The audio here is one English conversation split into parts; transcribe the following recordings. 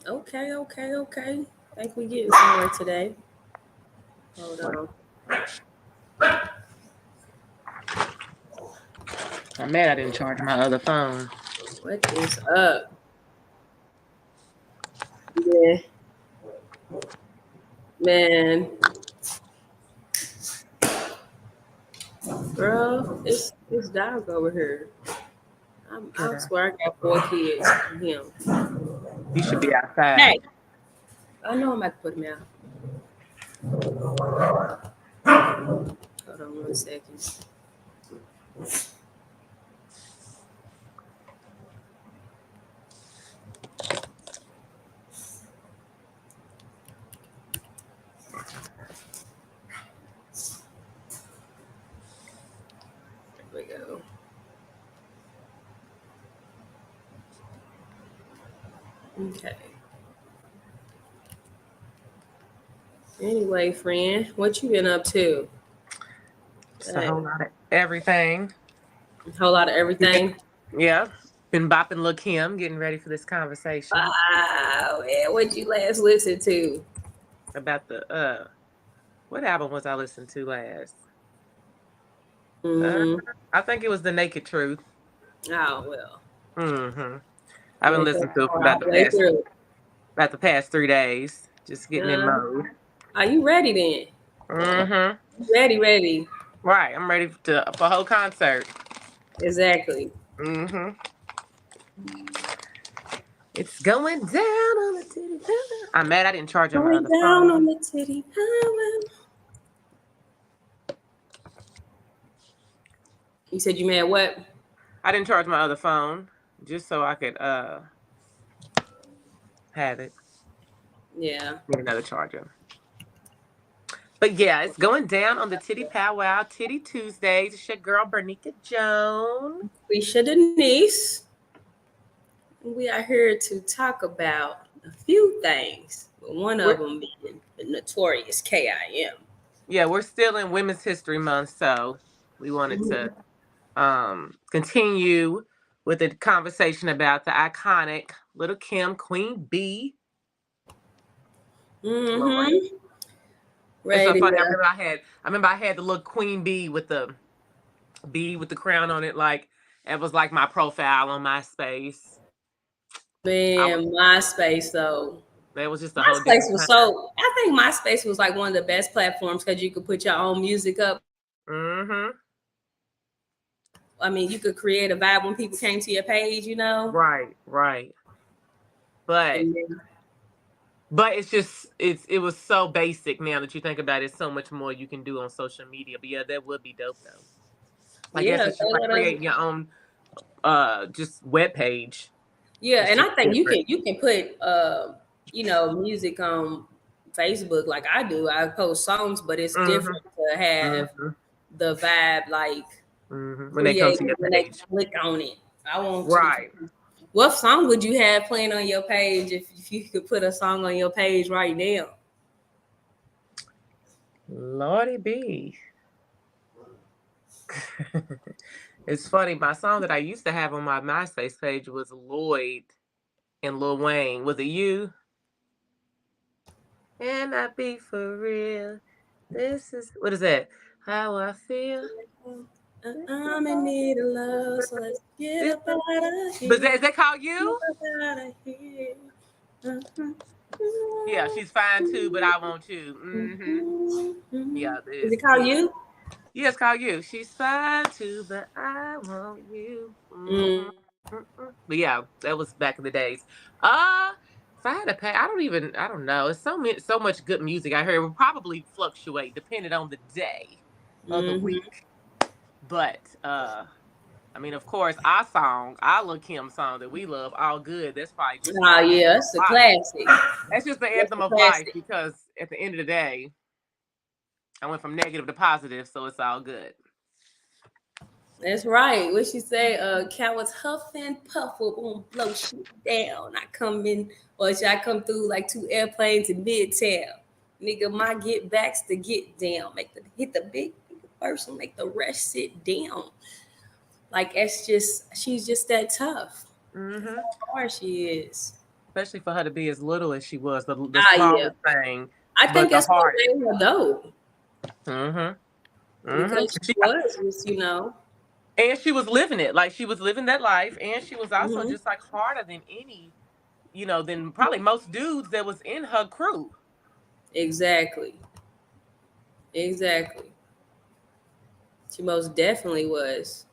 Okay. I think we getting somewhere today. Hold on. I'm mad I didn't charge my other phone. What is up? Yeah, man, bro, it's dog over here. I Yeah. swear I got 4 kids from him. You should be outside. Hey, I know I'm about to put him out. Hold on 1 second. There we go. Okay. Anyway, friend, what you been up to? Just a Hey, whole lot of everything. a whole lot of everything. Yeah. Been bopping Lil Kim, getting ready for this conversation Wow, man, what you last listen to? about the what album was I listening to last? Uh Mm-hmm. I think it was The Naked Truth. Oh well, Mm-hmm. I've been went listening to it for all the way through. about the past 3 days. Just getting in Uh, mode. are you ready then? Mm-hmm. Ready. Right. I'm ready for a whole concert. Exactly. Mm-hmm. It's going down on the titty. I'm mad I didn't charge on my Going other down on phone. the titty highway. You said you mad what? I didn't charge my other phone just so I could have it. Yeah. Need another charger. But yeah, it's going down on the Titty Powwow Titty Tuesdays. It's your girl Bernica Joan. Quisha Denise. We are here to talk about a few things, but one We're, of them being the Notorious K.I.M. yeah, we're still in Women's History Month, so we wanted to continue with the conversation about the iconic Little Kim Queen Bee. Lord. Mm-hmm. It's so Ready funny. to I remember I had the little queen bee with the crown on it, like it was like my profile on MySpace. I was man, MySpace though. That was just a whole MySpace different was time. so I think MySpace was like one of the best platforms because you could put your own music up. Mm-hmm. I mean, you could create a vibe when people came to your page, you know? Right. But And then, it was so basic now that you think about it, so much more you can do on social media. But yeah, that would be dope though. I guess yeah, it's just like creating your own just web page. yeah, It's and just I think different. you can put music on Facebook like I do. I post songs, but it's Mm-hmm. different to have Mm-hmm. the vibe like Mm-hmm. When they come to created your when they page. click on it. I want you. Right. What song would you have playing on your page if you could put a song on your page right now? Lordy B. It's funny. My song that I used to have on my MySpace page was Lloyd and Lil Wayne. Was it you? And I be for real. This is what is that? How I feel. I'm in need of love, so let's get This up out of but here. is that called you? Get up out of here. Yeah, she's fine too, but I want you. Mm-hmm. Yeah, Is this. it called you? Yeah, it's called you. She's fine too, but I want you. Mm. Mm-hmm. Mm-mm. But yeah, that was back in the days. Uh if I had to pay, I don't know. It's so much good music I heard. It would probably fluctuate depending on the day of the Mm-hmm. week. But I mean, of course, our Lil Kim song that we love, All Good, that's probably just the Oh anthem yeah, of that's a life. classic. That's just the That's anthem a of life classic. because at the end of the day, I went from negative to positive, so it's all good. That's right. What she say? Cowards huff and puff will won't blow shit down. I come in, or should I come through like two airplanes in midtown? Nigga, my get backs to get down. Make the hit the big nigga first and make the rest sit down. Like it's just she's just that tough. That's Mm-hmm. how hard she is. especially for her to be as little as she was, the Ah, yeah. smallest thing, I but think the that's what heart. made her dope Mm-hmm. Mm-hmm. because she was just, And she was living it, like she was living that life, and she was also hmm just like harder than any, than probably most dudes that was in her crew. exactly, exactly. She most definitely was.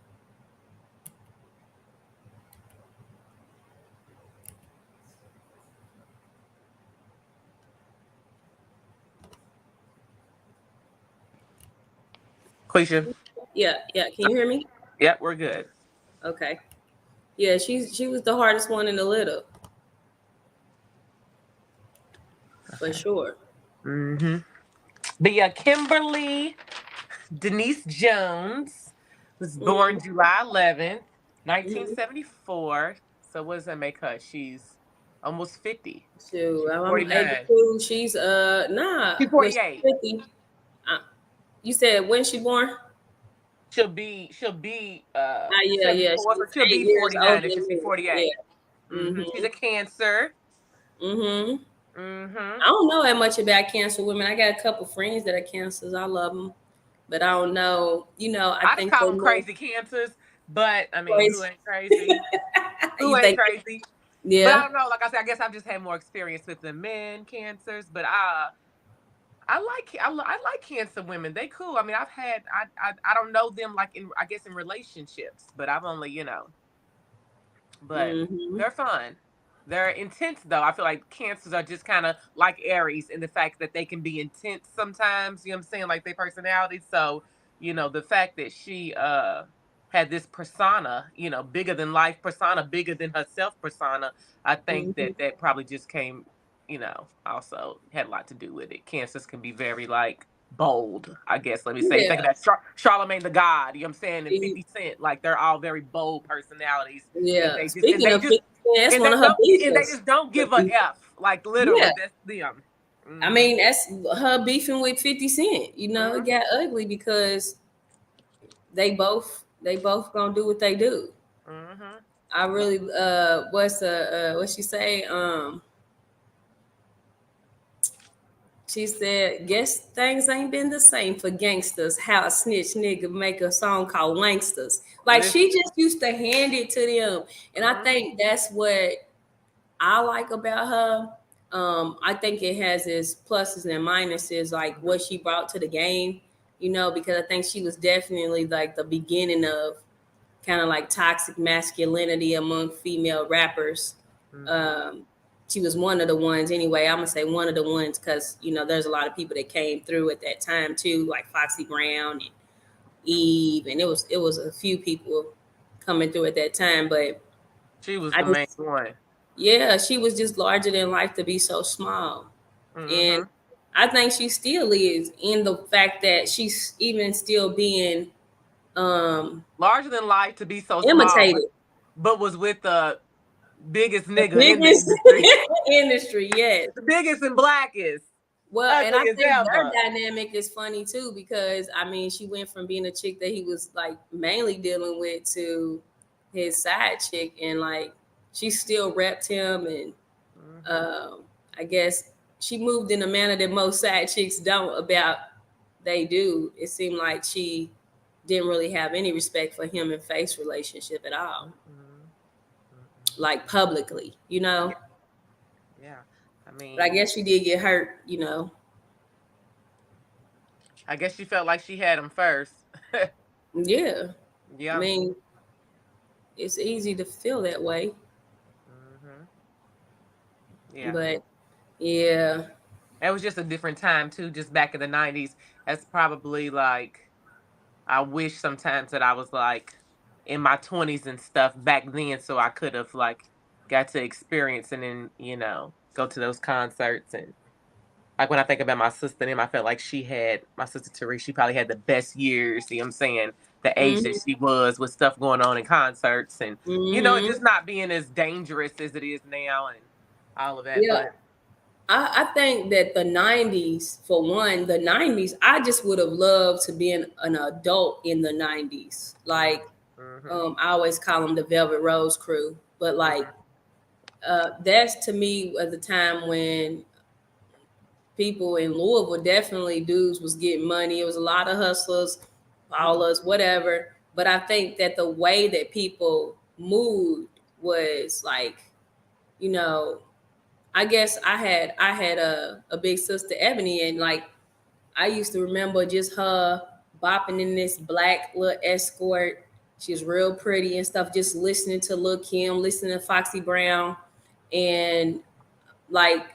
Quisha, Yeah, yeah. Can you hear me? yep, we're good. Okay. Yeah, she was the hardest one in the litter for Okay. sure. Mm-hmm. But yeah, Kimberly Denise Jones was born Mm-hmm. July 11th, Mm-hmm. 1974. So what does that make her? She's almost 50. So She's I'm 49. 82. She's nah, She's but she's 48. 50. Uh, you said when she born? Ah, yeah, yeah. 74, so She's she'll be 8 years 49 older and than she'll be me. Yeah. 48. She's Mm-hmm. a Cancer. Mm-hmm. Mm-hmm. I don't know that much about cancer women. I got a couple friends that are cancers. I love them, but I don't know. I I just think call they them more crazy Cancers, but I mean, who crazy. ain't crazy? Who You ain't think? crazy? But I Yeah. don't know. Like I said, I guess I've just had more experience with the men Cancers, but I like Cancer women. They cool. I mean, I don't know them like in I guess in relationships, but I've only but Mm-hmm. they're fun. They're intense though. I feel like Cancers are just kind of like Aries in the fact that they can be intense sometimes. You know what I'm saying? Like their personality. So the fact that she had this persona, bigger than life persona, bigger than herself persona. I think Mm-hmm. that probably just came, also had a lot to do with it. Cancers can be very like bold, I guess. Let me say, think of Yeah. that Charlemagne the God, you know what I'm saying, and E- 50 Cent, like they're all very bold personalities, and Yeah. they just and Speaking they of just 50 Cent, that's and one they of her don't and they beefers. just don't give a F. Like literally, Yeah. that's them. I Mm-hmm. mean, that's her beefing with 50 Cent. It Mm-hmm. got ugly because they both gonna do what they do. Mm-hmm. I really what she say? She said, guess things ain't been the same for gangsters. How a snitch nigga make a song called Wanksters. Like she Listen. just used to hand it to them. And I Mm-hmm. think that's what I like about her. I think it has its pluses and minuses, like Mm-hmm. what she brought to the game, because I think she was definitely like the beginning of kind of like toxic masculinity among female rappers. Mm-hmm. Um, she was one of the ones, anyway. I'm gonna say one of the ones because there's a lot of people that came through at that time too, like Foxy Brown and Eve, and it was a few people coming through at that time. But She was I the main just one. yeah, she was just larger than life to be so small. And Mm-hmm. I think she still is in the fact that she's even still being Larger than life to be so small, but imitated. was with the biggest The nigga in the biggest industry, industry, yes. the biggest and blackest, Well, and ugly I as think their ever. dynamic is funny too because I mean she went from being a chick that he was like mainly dealing with to his side chick, and like she still repped him, and Mm-hmm. um, I guess she moved in a manner that most side chicks don't about they do. It seemed like she didn't really have any respect for him in face relationship at all, Mm-hmm. like publicly, Yeah, yeah. I But I mean, guess she did get hurt, I guess she felt like she had him first. Yeah. I Yeah. mean, it's easy to feel that way, Hmm. Yeah. but yeah. It was just a different time too, just back in the 90s. That's probably like I wish sometimes that I was like in my 20s and stuff back then so I could have like got to experience and then, go to those concerts and like when I think about my sister and him, I felt like my sister Therese, she probably had the best years, see what I'm saying? The age that Hmm. she was with stuff going on in concerts and, it Hmm. just not being as dangerous as it is now and all of that. Yeah. But I think that the 90s, for one, the 90s, I just would have loved to be an adult in the 90s. Like, mm-hmm, I always call them the Velvet Rose crew, but like, mm-hmm, That's to me at the time when people in Louisville, definitely dudes was getting money. It was a lot of hustlers, ballers, whatever. But I think that the way that people moved was like, you know, I guess I had a big sister Ebony, and like I used to remember just her bopping in this black little escort. She was real pretty and stuff. Just listening to Lil Kim, listening to Foxy Brown, and like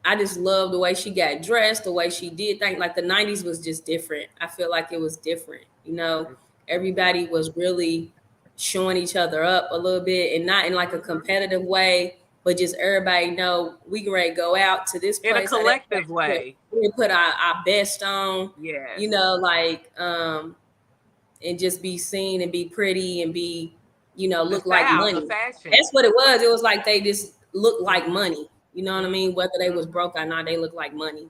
I just love the way she got dressed, the way she did things. Like the '90s was just different. I feel like it was different. You know, Yeah. everybody was really showing each other up a little bit, and not in like a Hmm. competitive way, but just everybody know we can ready to go out to this In a place or that collective place. way. We put our best on. You Yes. know, like and just be seen and be pretty and be, The look like style, the money. fashion. That's what it was. It was like they just looked like Hmm. money. You know what I Hmm. mean? Whether they was Hmm. broke or not, they looked like money.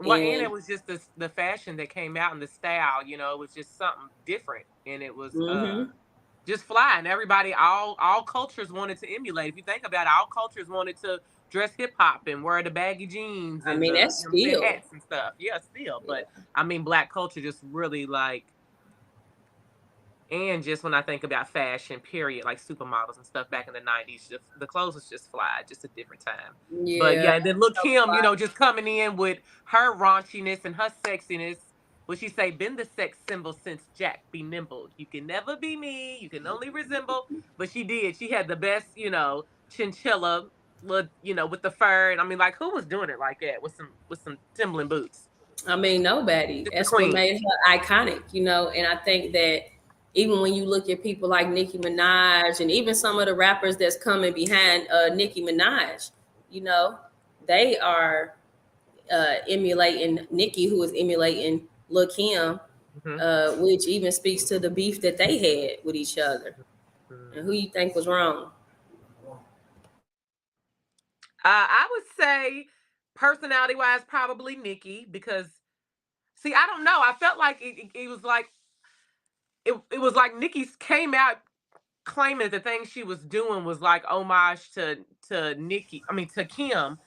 Well, and it And was just the fashion that came out and the style, it was just something different. And it was hmm just fly. And everybody, all cultures wanted to emulate. If you think about it, all cultures wanted to dress hip hop and wear the baggy jeans I and mean, the that's still, hats and stuff. Yeah, still. But yeah. I mean black culture just really like, and just when I think about fashion, period, like supermodels and stuff back in the 90s, the clothes was just fly, just a different time. But Yeah. yeah, and then look Kim, just coming in with her raunchiness and her sexiness. What she say, been the sex symbol since Jack be nimble. You can never be me, you can only resemble. But she did. She had the best, chinchilla, with the fur. And I mean, like, who was doing it like that with some Timberland boots? I mean, nobody. Just the That's what queen. made her iconic, And I think that even when you look at people like Nicki Minaj and even some of the rappers that's coming behind Nicki Minaj, you know, they are emulating Nicki, who is emulating Lil Kim, Hmm. which even speaks to the beef that they had with each other. And who Hmm. you think was wrong? I would say, personality wise, probably Nikki, because see, I don't know. I felt like it was like it was like Nikki came out claiming that the thing she was doing was like homage to Nikki. I mean to Kim,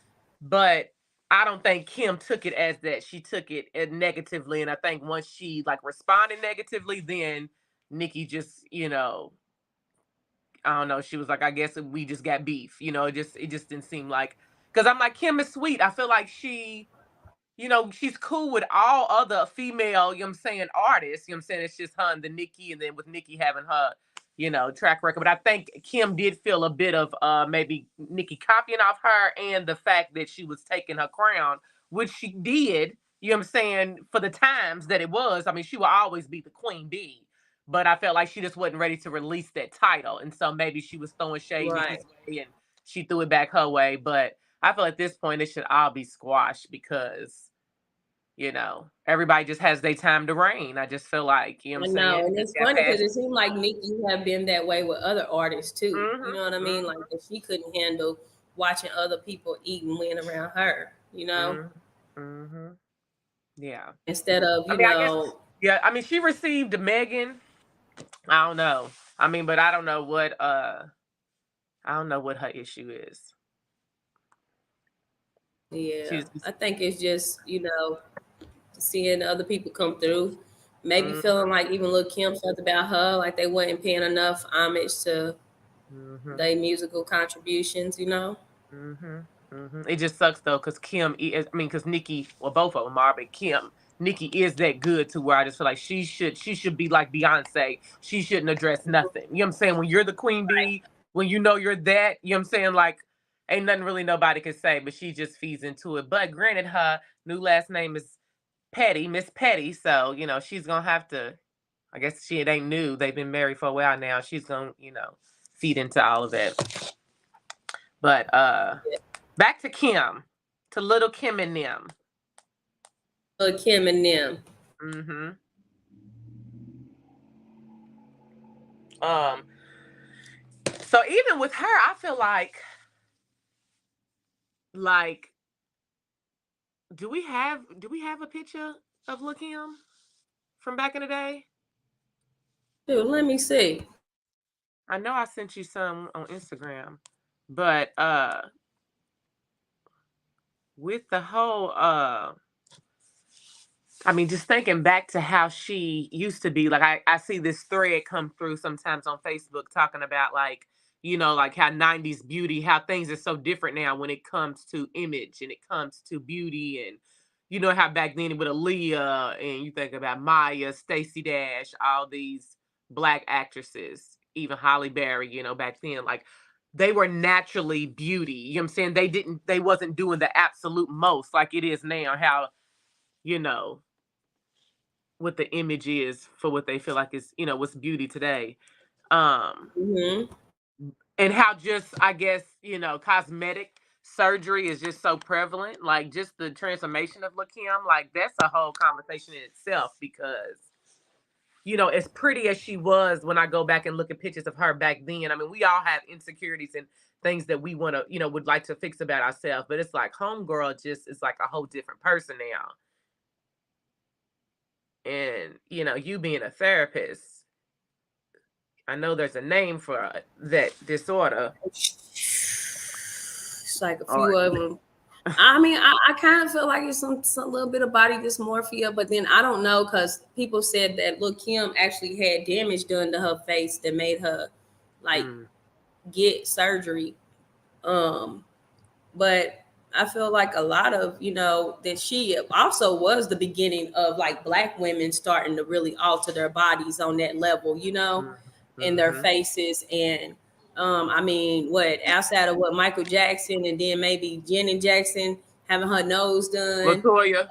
but I don't think Kim took it as that. She took it negatively, and I think once she like responded negatively, then Nikki just I don't know. She was like, I guess we just got beef. It just didn't seem like, because I'm like, Kim is sweet. I feel like she's cool with all other female, I'm saying, artists. I'm saying? It's just her and the Nikki, and then with Nikki having her, track record. But I think Kim did feel a bit of maybe Nikki copying off her, and the fact that she was taking her crown, which she did, I'm saying, for the times that it was. I mean, she will always be the queen bee. But I felt like she just wasn't ready to release that title. And so maybe she was throwing shade Right. Nikki's way, and she threw it back her way. But I feel at this point it should all be squashed, because everybody just has their time to reign. I just feel like, I I'm know, saying, and just it's got funny because past. it seemed like Nicki have been that way with other artists too. You Mhm. know what I mean? Like Mhm. that she couldn't handle watching other people eat and win around her. Mhm. Mhm. Yeah. Instead of I mean, I guess. Yeah. I mean, she received Megan. I don't know. I mean, but I don't know what her issue is. yeah, She's. I think it's just seeing other people come through, maybe Mhm. feeling like even Lil Kim felt about her, like they wasn't paying enough homage to Mhm. their musical contributions. Mhm. Mhm. It just sucks though, because I mean, because Nikki, well, both of them are, but Nikki is that good to where I just feel like she should be like Beyonce. She shouldn't address nothing. You know what I'm saying? When you're the queen bee, when you know you're that, you know what I'm saying? Like, ain't nothing really nobody can say, but she just feeds into it. But granted, her new last name is Petty, Miss Petty. So, she's gonna have to, I guess it ain't new. They've been married for a while now. She's gonna, feed into all of that. But back to Kim, to little Kim and them. Lil Kim and them. Hmm. Um. So even with her, I feel like, do we have a picture of Lil Kim from back in the day? Dude, let me see. I know I sent you some on Instagram, But with the whole I mean, just thinking back to how she used to be, like I see this thread come through sometimes on Facebook talking about like, like how 90s beauty, how things are so different now when it comes to image and it comes to beauty. And how back then with Aaliyah and you think about Maya, Stacey Dash, all these black actresses, even Holly Berry, back then, like they were naturally beauty. You know what I'm saying? They wasn't doing the absolute most like it is now, how, you know, what the image is for what they feel like is, what's beauty today. Um, Hmm. and how just, I guess, cosmetic surgery is just so prevalent. Like just the transformation of Lil Kim, like that's a whole conversation in itself because, as pretty as she was when I go back and look at pictures of her back then, I mean, we all have insecurities and things that we want to, would like to fix about ourselves. But it's like homegirl just is like a whole different person now. And, you being a therapist, I know there's a name for that disorder. It's like a Or few of them. I mean, I kind of feel like it's some little bit of body dysmorphia, but then I don't know because people said that Lil Kim actually had damage done to her face that made her like mm, get surgery. Um, but I feel like a lot of that she also was the beginning of like black women starting to really alter their bodies on that level, mm, in their mm-hmm. faces. And I mean, what outside of what Michael Jackson and then maybe Janet Jackson having her nose done, Latoya,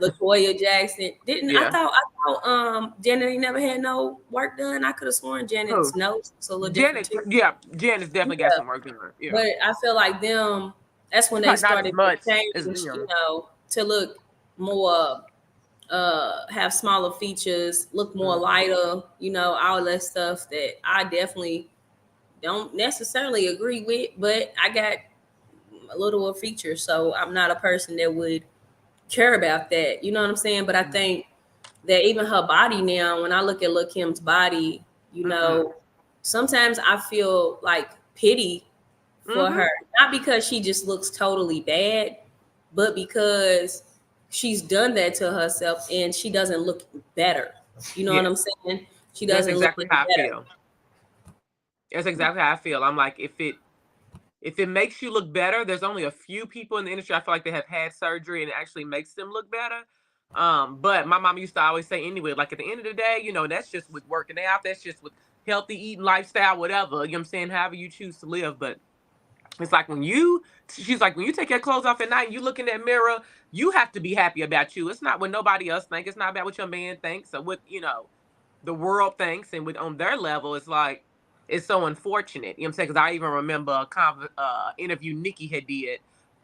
Latoya Jackson didn't. I yeah. thought Janet ain't never had no work done. I could have sworn Janet's Who? nose was a little different Janet, too. yeah, Janet's definitely got Yeah, some work done. Yeah, but I feel like them. That's when they probably not as started to much as change, them. to look more, have smaller features, look more Mm, lighter, all that stuff that I definitely don't necessarily agree with, but I got a little of features, so I'm not a person that would care about that. You know what I'm saying? But I mm, think that even her body now, when I look at Lil Kim's body, mm, sometimes I feel like pity for mm-hmm. her, not because she just looks totally bad, but because she's done that to herself and she doesn't look better. You know what I'm Yes, saying? She that's doesn't look exactly any how I better. feel. That's exactly how I feel. I'm like, if it makes you look better, there's only a few people in the industry I feel like they have had surgery and it actually makes them look better. But my mom used to always say anyway, like at the end of the day, that's just with working out, that's just with healthy eating lifestyle, whatever. You know what I'm saying? However you choose to live. But it's like she's like, when you take your clothes off at night and you look in that mirror, you have to be happy about you. It's not what nobody else thinks. It's not about what your man thinks or what, the world thinks. And with on their level, it's like, it's so unfortunate. You know what I'm saying? Because I even remember a interview Nikki had did.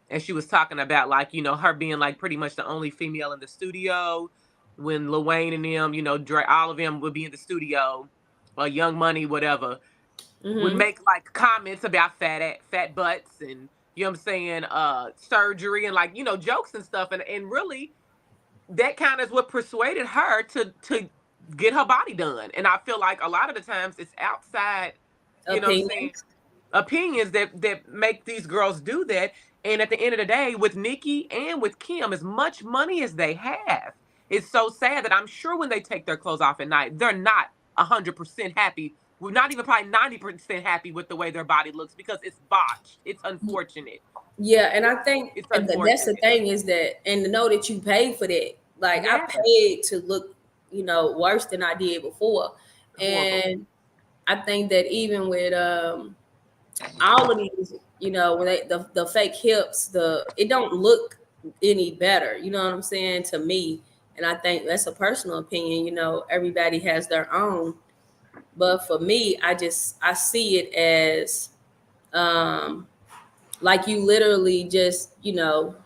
And she was talking about like, her being like pretty much the only female in the studio when Lil Wayne and them, all of them would be in the studio, Young Money, whatever, would Hmm. make like comments about fat butts and you know what I'm saying, surgery and like, jokes and stuff. And really that kind of is what persuaded her to get her body done. And I feel like a lot of the times it's outside, what I'm saying, Opinions. opinions that make these girls do that. And at the end of the day, with Nikki and with Kim, as much money as they have, it's so sad that I'm sure when they take their clothes off at night, they're not 100% happy. We're not even probably 90% happy with the way their body looks because it's botched. It's unfortunate. Yeah, and I think It's that's the unfortunate. thing is that, and to know that you paid for that. Like I Yes. paid to look, worse than I did before, Horrible. and I think that even with all of these, when the fake hips, it don't look any better. You know what I'm saying to me, and I think that's a personal opinion. Everybody has their own, but for me, I see it as um like you literally just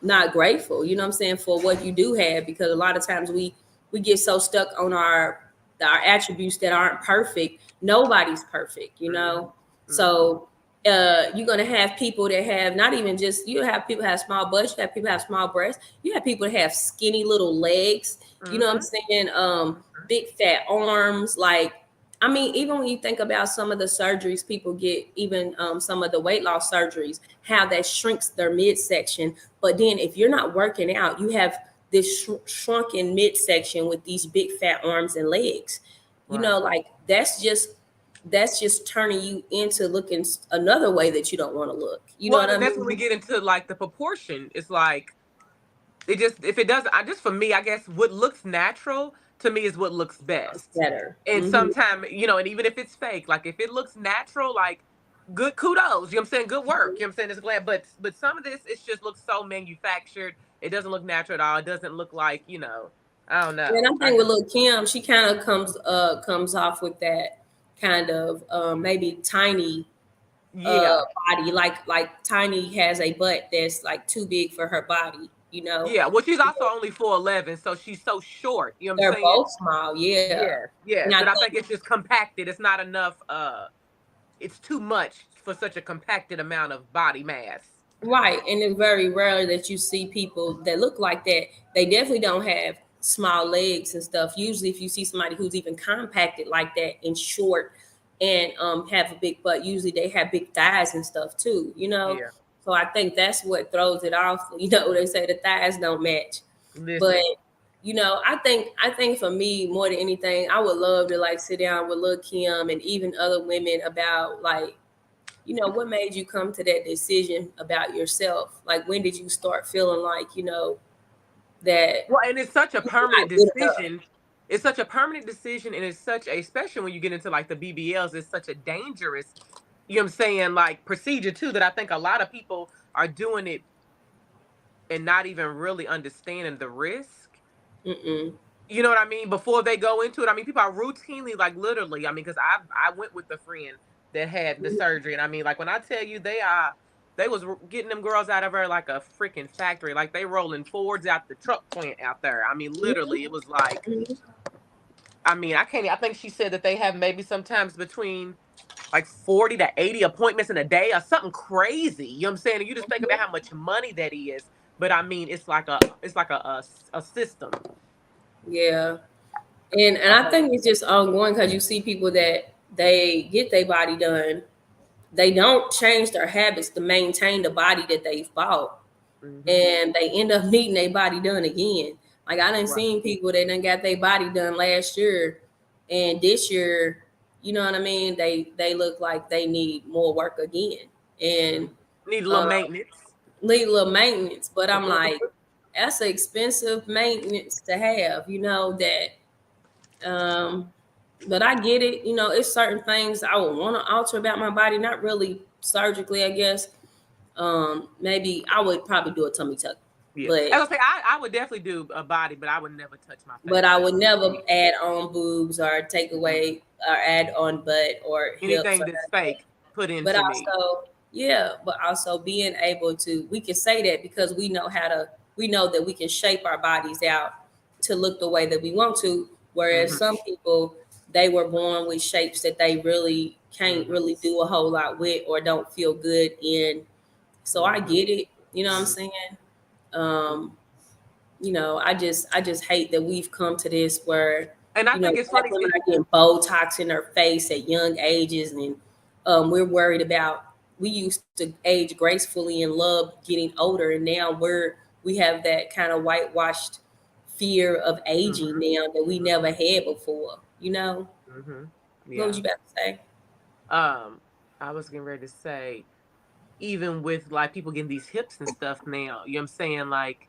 not grateful, what I'm saying, for what you do have, because a lot of times we get so stuck on our attributes that aren't perfect. Nobody's perfect, Hmm. Hmm. so you're gonna have people that have not even just, you have people have small butts, you have people have small breasts, you have people that have skinny little legs, you know what I'm Hmm. saying, big fat arms, like I mean, even when you think about some of the surgeries people get, even some of the weight loss surgeries, how that shrinks their midsection. But then if you're not working out, you have this shrunken midsection with these big fat arms and legs. You know, Right. like that's just turning you into looking another way that you don't want to look. You know Well, what I and that's when we mean? get into like the proportion. It's like it just if it doesn't, I just for me, I guess what looks natural to me is what looks It's best. better. And Hmm. sometimes, and even if it's fake, like if it looks natural, like good kudos, you know what I'm saying? Good work. You know what I'm saying? It's glad. But some of this it just looks so manufactured. It doesn't look natural at all. It doesn't look like, I don't And I know. I think with just Lil Kim, she kind of comes off with that kind of maybe tiny uh yeah. body, like Tiny has a butt that's like too big for her body, you know. Yeah. Well, she's also only 4'11", so she's so short. You know what I'm They're saying? both small, yeah. Yes, And yes. I But I think think it's just compacted. It's not enough it's too much for such a compacted amount of body mass. right, and it's very rare that you see people that look like that. They definitely don't have small legs and stuff. Usually if you see somebody who's even compacted like that and short and have a big butt, usually they have big thighs and stuff too, you know. Yeah. So I think that's what throws it off. You know, they say the thighs don't match. But Listen. I think for me, more than anything, I would love to like sit down with Lil Kim and even other women about like, what made you come to that decision about yourself? Like, when did you start feeling like, that Well, and it's such a you're permanent not good enough? decision. It's such a permanent decision, and it's such a, especially when you get into like the BBLs, it's such a dangerous, you know what I'm saying, like procedure too, that I think a lot of people are doing it and not even really understanding the risk. Mm-mm. You know what I mean? Before they go into it, I mean, people are routinely, like literally, I mean, because I went with the friend that had the surgery, and I mean, like when I tell you they was getting them girls out of her like a freaking factory, like they rolling Fords out the truck plant out there. I mean, literally, it was like, Mhm. I mean, I can't. I think she said that they have maybe sometimes between like 40 to 80 appointments in a day or something crazy. You know what I'm saying? And you just think about how much money that is. But I mean, it's like a system. Yeah. And A I whole. think it's just ongoing because you see people that they get their body done, they don't change their habits to maintain the body that they've bought, Hmm. and they end up needing their body done again. Like I done Right. seen people that done got their body done last year, and this year, you know what I mean? They look like they need more work again, and Mhm. Need a little uh, maintenance. need a little maintenance. But I'm like, that's an expensive maintenance to have, that. Um, but I get it. It's certain things I would want to alter about my body, not really surgically, I guess. Maybe I would probably do a tummy tuck, Yeah. but As I say, I would definitely do a body, but I would never touch my but face. I That's would just never me. add on boobs or take Mm-mm. away or add on butt or hips Anything or that's none of that. fake put But into me. also, yeah, but also being able to, we can say that because we know that we can shape our bodies out to look the way that we want to. Whereas Hmm. some people, they were born with shapes that they really can't Hmm. really do a whole lot with or don't feel good in. So I Hmm. get it. You know what I'm Hmm. saying? Um, I just hate that we've come to this where, And I think it's black funny. women are getting Botox in their face at young ages, and we're worried about. We used to age gracefully and love getting older, and now we have that kind of whitewashed fear of aging Hmm. now that we Hmm. never had before. Hmm. What was Yeah. you about to say? Um, I was getting ready to say, even with like people getting these hips and stuff now, you know what I'm saying? Like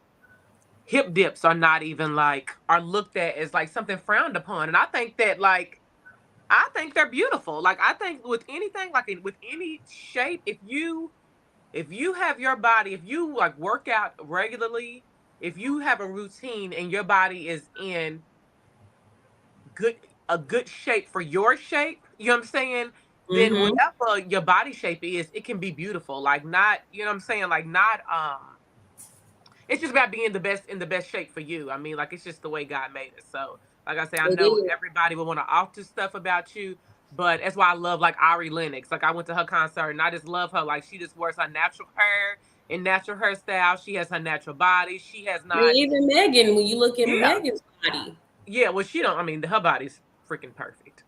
hip dips are not even like are looked at as like something frowned upon. And I think that like I think they're beautiful. Like I think with anything, like with any shape, if you have your body, if you like work out regularly, if you have a routine and your body is in good a good shape for your shape, you know what I'm saying? Then Mm-hmm. whatever your body shape is, it can be beautiful. Like not, you know what I'm saying? Like not it's just about being the best in the best shape for you. I mean, like it's just the way God made it. So, like I say, I It know is. everybody will want to alter stuff about you, but that's why I love like Ari Lennox. Like I went to her concert and I just love her. Like she just wears her natural hair and natural hairstyle. She has her natural body. She has I not. mean, even Megan, when you look at Yeah, Megan's body, yeah. Well, she don't. I mean, her body's freaking perfect.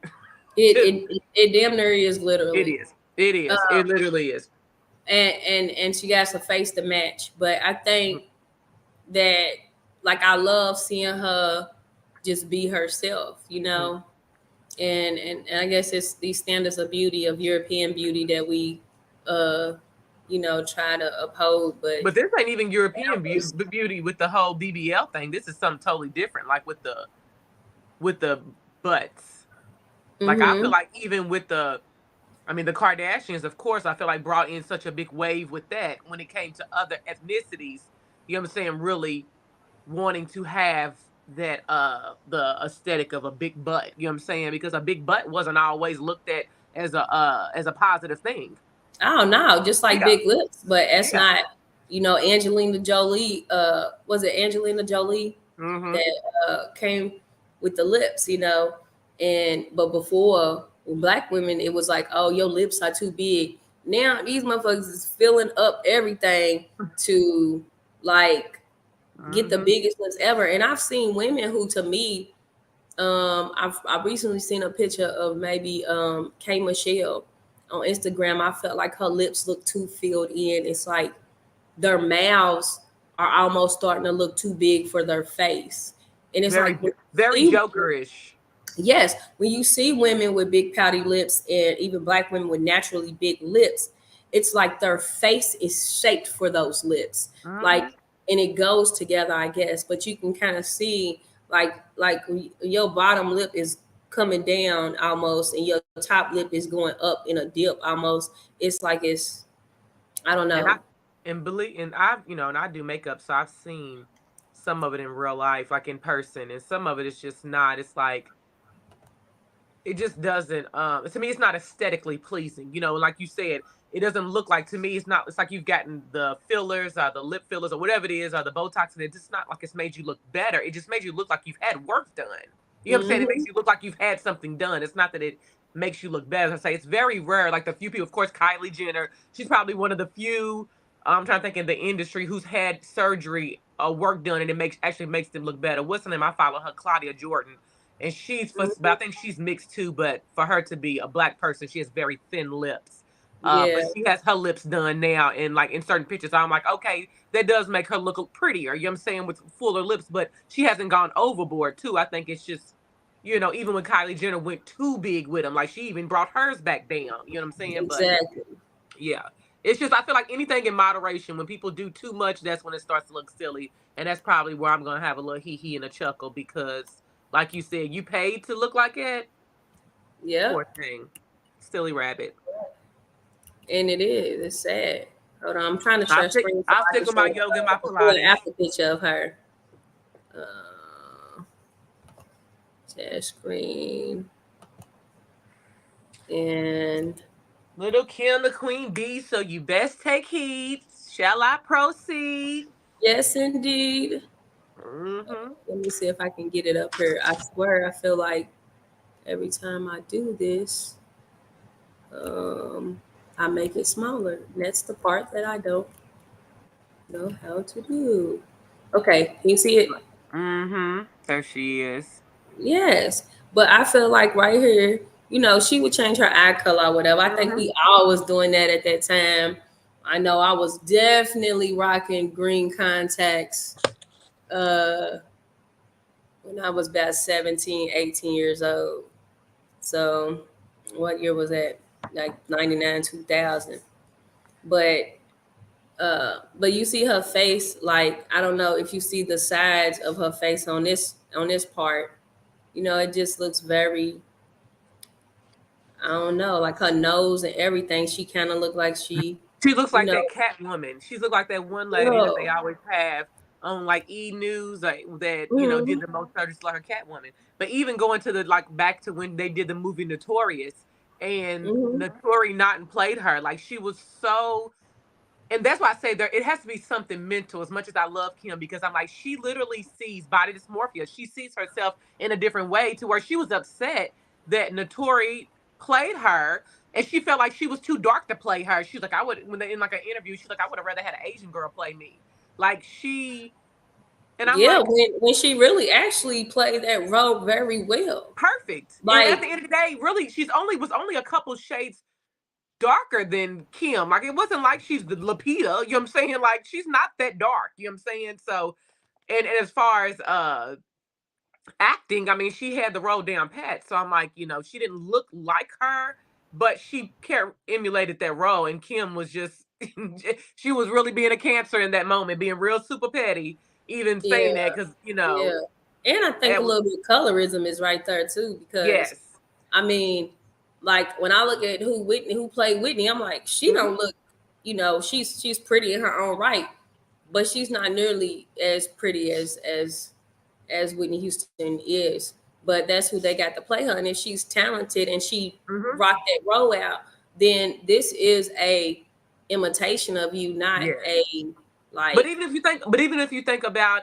It damn near is It literally. is. It is. It literally is. And she got some face to match. But I think that like I love seeing her just be herself, you Mhm. know. And I guess it's these standards of beauty of European beauty that we uh try to uphold. But But this ain't even European beauty with the whole BBL thing. This is something totally different. Like with the butts. Like I feel mm-hmm. like even with I mean the Kardashians, of course, I feel like brought in such a big wave with that when it came to other ethnicities. You know what I'm saying? Really wanting to have that the aesthetic of a big butt. You know what I'm saying? Because a big butt wasn't always looked at as a positive thing. I don't know, just like Yeah. big lips, but that's Yeah. not, Angelina Jolie. Was it Angelina Jolie Mm-hmm. that came with the lips, And but before with black women, it was like, oh, your lips are too big. Now these motherfuckers is filling up everything to like get the Mm-hmm. biggest lips ever. And I've seen women who, to me, I've recently seen a picture of maybe K Michelle on Instagram. I felt like her lips look too filled in. It's like their mouths are almost starting to look too big for their face. And it's like when Very you see, jokerish. yes, when you see women with big pouty lips and even black women with naturally big lips, it's like their face is shaped for those lips. Like, Mm-hmm. and it goes together, I guess. But you can kind of see like your bottom lip is coming down almost, and your top lip is going up in a dip almost. It's like it's, I don't And know. I've and I do makeup, so I've seen some of it in real life, like in person, and some of it is just not. It's like it just doesn't to me it's not aesthetically pleasing, like you said. It doesn't look like, to me, it's like you've gotten the fillers or the lip fillers or whatever it is or the Botox, and it's just not like it's made you look better. It just made you look like you've had work done. You know what I'm saying? It makes Hmm. you look like you've had something done. It's not that it makes you look better. As I say, it's very rare. Like the few people, of course, Kylie Jenner, she's probably one of the few, I'm trying to think, in the industry who's had surgery or work done and it makes them look better. What's her name? I follow her, Claudia Jordan, and but I think she's mixed too. But for her to be a black person, she has very thin lips. Yeah, But she has her lips done now, and like in certain pictures, I'm like, okay, that does make her look prettier. You know what I'm saying, with fuller lips, but she hasn't gone overboard too. I think it's just, even when Kylie Jenner went too big with him, like she even brought hers back down. You know what I'm saying? But exactly. yeah, it's just I feel like anything in moderation. When people do too much, that's when it starts to look silly, and that's probably where I'm gonna have a little hee hee and a chuckle because, like you said, you paid to look like it. Poor Yep. thing, silly rabbit. And it is. It's sad. Hold on, I'm trying to share screen so I'll I can stick with my show yoga and my a before and Pilates. after picture of her. Uh, Share screen and Little Kim, the queen bee. So you best take heed. Shall I proceed? yes, indeed. Mm-hmm. Let me see if I can get it up here. I swear, I feel like every time I do this, um, I make it smaller. And that's the part that I don't know how to do. Okay, can you see it? Mm-hmm. There she is. Yes, but I feel like right here, she would change her eye color or whatever. I think Mm-hmm. we all was doing that at that time. I know I was definitely rocking green contacts uh when I was about 17, 18 years old. So what year was that? Like 99, 2000. But but you see her face, like I don't know if you see the sides of her face on this part, it just looks very, I don't know, like her nose and everything. She kind of looked like she, She looks you like know, that cat woman. She looked like that one lady that they girl. always have on like E News, that did Hmm. the most surgeries like her cat woman. But even going to the like back to when they did the movie Notorious, and Hmm. Notori Naughton played her, like she was so. And that's why I say there it has to be something mental. As much as I love Kim, because I'm like, she literally sees body dysmorphia. She sees herself in a different way, to where she was upset that Notori played her, and she felt like she was too dark to play her. She was like, I would, when they in like an interview, she's like, I would have rather had an Asian girl play me. Like, she And I'm Yeah, like, when she really actually played that role very well. perfect. And at Like, the end of the day, really, she's only was only a couple shades darker than Kim. Like it wasn't like she's the Lapita, you know what I'm saying? Like she's not that dark, you know what I'm saying? So and as far as acting, I mean, she had the role down pat. So I'm like, she didn't look like her, but she emulated that role. And Kim was just, she was really being a cancer in that moment, being real super petty, even yeah, saying that because, yeah. And I think a it was, little bit of colorism is right there too, because yes. I mean, like when I look at who played Whitney, I'm like, she Hmm. don't look, she's pretty in her own right, but she's not nearly as pretty as Whitney Houston is. But that's who they got to play her. And if she's talented and she Hmm. rocked that role out, then this is a imitation of you, not Yes. a But like. even if you think about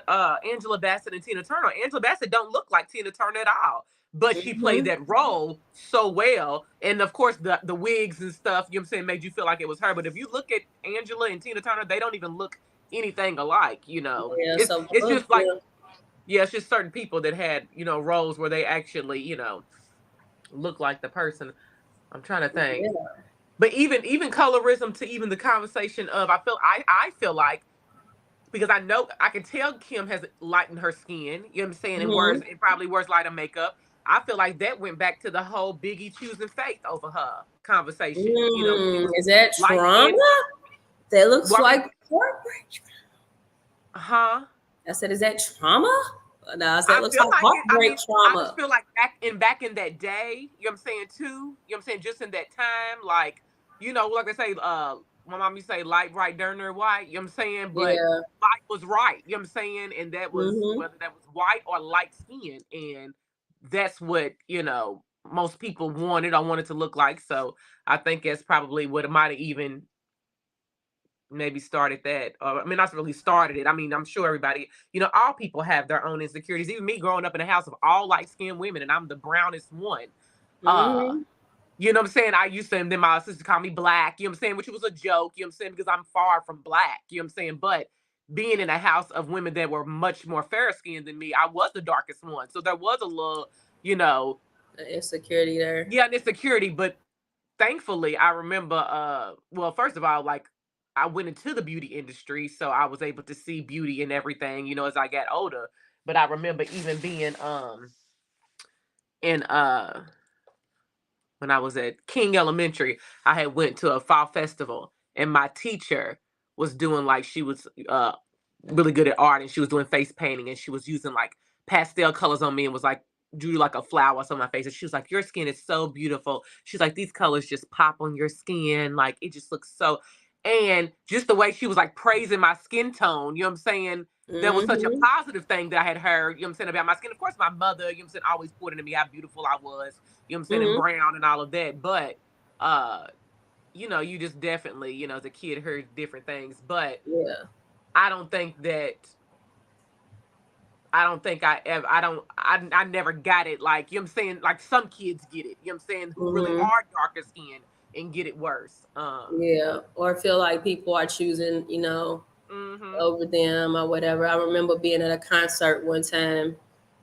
Angela Bassett and Tina Turner, Angela Bassett don't look like Tina Turner at all. But she played Mhm. that role so well. And of course the wigs and stuff, you know what I'm saying, made you feel like it was her. But if you look at Angela and Tina Turner, they don't even look anything alike. Yeah. It's So it's just like, yeah. yeah, it's just certain people that had roles where they actually look like the person. I'm trying to think. Yeah. But even colorism to even the conversation of I feel like because I know I can tell Kim has lightened her skin, you know what I'm saying, and Mhm. probably wears lighter makeup. I feel like that went back to the whole Biggie choosing faith over her conversation. She was Is that light skinned. trauma? That looks Well, I mean, like heartbreak. huh? I said, is that trauma? No, that I looks feel like like it. I heartbreak mean, I just trauma. feel like back in that day, you know what I'm saying too. You know what I'm saying, just in that time, like they say, my mom used to say, light right, darner white. You know what I'm saying, but Yeah. light was right. You know what I'm saying, and that was Mhm. whether that was white or light skin, and that's what most people wanted. I wanted to look like. So I think that's probably what it might have even maybe started that. I mean, not really started it. I mean, I'm sure everybody, all people have their own insecurities. Even me growing up in a house of all light skinned women and I'm the brownest one. Uh, Mhm. you know what I'm saying? I used to, and then my sister called me black, you know what I'm saying? Which was a joke, you know what I'm saying? Because I'm far from black, you know what I'm saying? But being in a house of women that were much more fair skinned than me, I was the darkest one. So there was a little, you know, Insecurity there. yeah, insecurity, but thankfully I remember well, first of all, like I went into the beauty industry, so I was able to see beauty and everything as I got older. But I remember even being in when I was at King Elementary, I had went to a fall festival and my teacher was doing like she was really good at art and she was doing face painting and she was using like pastel colors on me and was like drew like a flower on my face and she was like, your skin is so beautiful. She's like, these colors just pop on your skin, like it just looks so, and just the way she was like praising my skin tone, you know what I'm saying, that was such a Mhm. positive thing that I had heard, you know what I'm saying, about my skin. Of course my mother, you know what I'm saying, always pointed to me how beautiful I was, you know what I'm saying, and Mhm. brown and all of that. But uh, you just definitely, as a kid heard different things. But Yeah. I don't think that I don't think I ever I never got it like, you know what I'm saying, like some kids get it, you know what I'm saying, who really Mhm. are darker skinned and get it worse. Yeah. Or feel like people are choosing, Mhm. over them or whatever. I remember being at a concert one time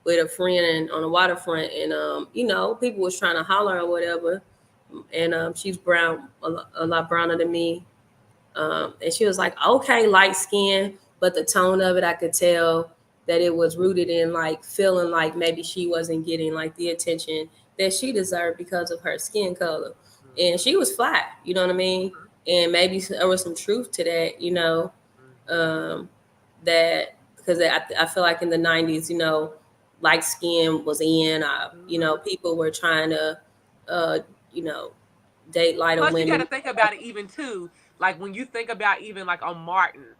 with a friend on the waterfront, and people was trying to holler or whatever, and she's brown, a lot browner than me, and she was like, okay, light skin, but the tone of it, I could tell that it was rooted in like feeling like maybe she wasn't getting like the attention that she deserved because of her skin color, and Mhm. she was flat, you know what I mean, and maybe there was some truth to that, Mhm. um, that because I feel like in the 90s, light skin was in. Mhm. People were trying to, uh, you know, date lighter Plus, you got women. to think about it even too. Like when you think about even like on Martin,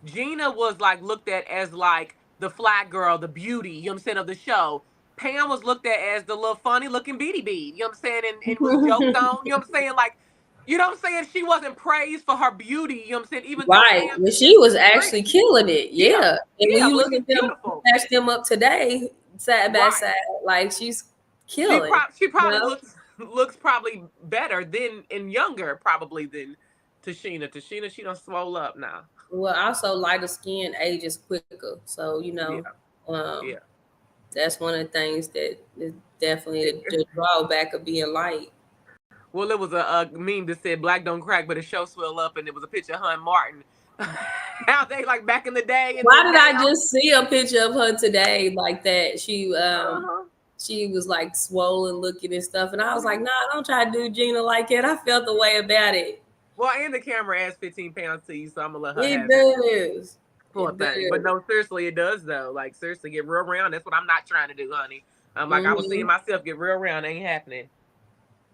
Gina was like looked at as like the fly girl, the beauty, you know what I'm saying, of the show. Pam was looked at as the little funny looking beady bee, you know what I'm saying, and was joked on, you know what I'm saying? Like, you know what I'm saying? She wasn't praised for her beauty, you know what I'm saying? Even though Right, Pam but is she was actually pretty. killing it. Yeah, Yeah, and when yeah, you but look she's at them, beautiful. match them up today, side by Right. side, like she's She killing. pro- she You probably know? looks probably better than and younger probably than Tashina, she done swole up now. Well, also lighter skin ages quicker, so Yeah, um, yeah. that's one of the things that is definitely the drawback of being light. Well, it was a meme that said "Black don't crack," but the show swell up, and it was a picture of her and Martin. How they like back in the day in Why the did I gown. just see a picture of her today like that? Uh-huh. She was like swollen looking and stuff, and I was like, Mhm. nah, don't try to do Gina like that. I felt the way about it. Well, and the camera adds 15 pounds to you, so I'm gonna let her It have it. does. Poor It thing. But does. no, seriously, it does though. Like seriously, get real round. That's what I'm not trying to do, honey. I'm like I was seeing Hmm. myself get real round. Ain't happening,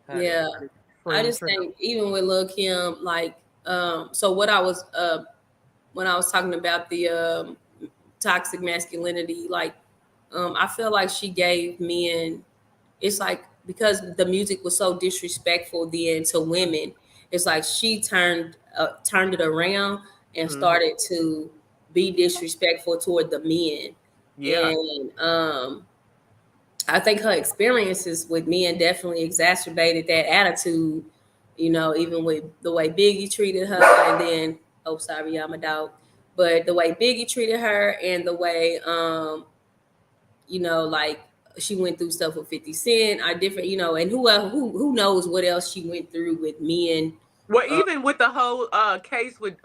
honey. Yeah. Just I slim just trim. think even with Lil Kim, like, so what I was when I was talking about the toxic masculinity, like, I feel like she gave men, it's like because the music was so disrespectful then to women, it's like she turned it around and Hmm. started to be disrespectful toward the men. Yeah. And I think her experiences with men definitely exacerbated that attitude, even with the way Biggie treated her, and then, oh, sorry, I'm a dog, but the way Biggie treated her, and the way, like she went through stuff with 50 Cent, are different, and who knows what else she went through with men. Well, Uh, even with the whole case with